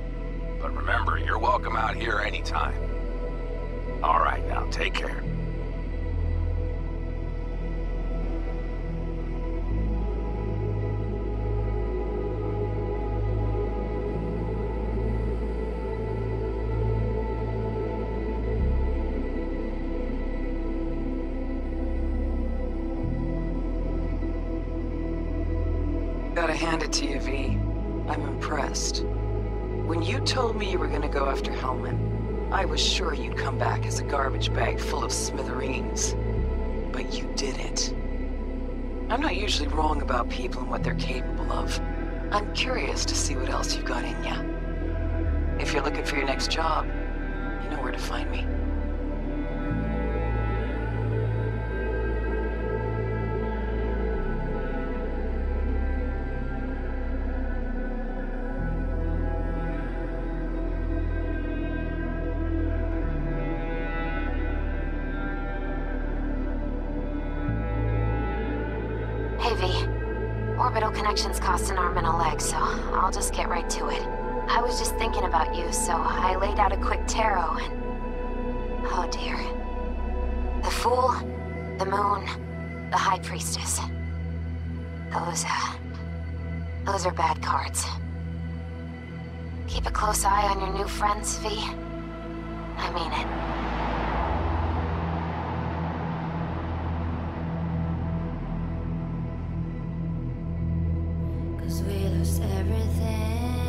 but remember, you're welcome out here anytime. All right, now, take care. Gotta hand it to you, V. I'm impressed. When you told me you were gonna go after Hellman, I was sure you'd come back as a garbage bag full of smithereens. But you did it. I'm not usually wrong about people and what they're capable of. I'm curious to see what else you've got in ya. If you're looking for your next job, you know where to find me. Orbital connections cost an arm and a leg, so I'll just get right to it. I was just thinking about you, so I laid out a quick tarot and... oh dear. The Fool, the Moon, the High Priestess. Those are bad cards. Keep a close eye on your new friends, V. I mean it. We lost everything.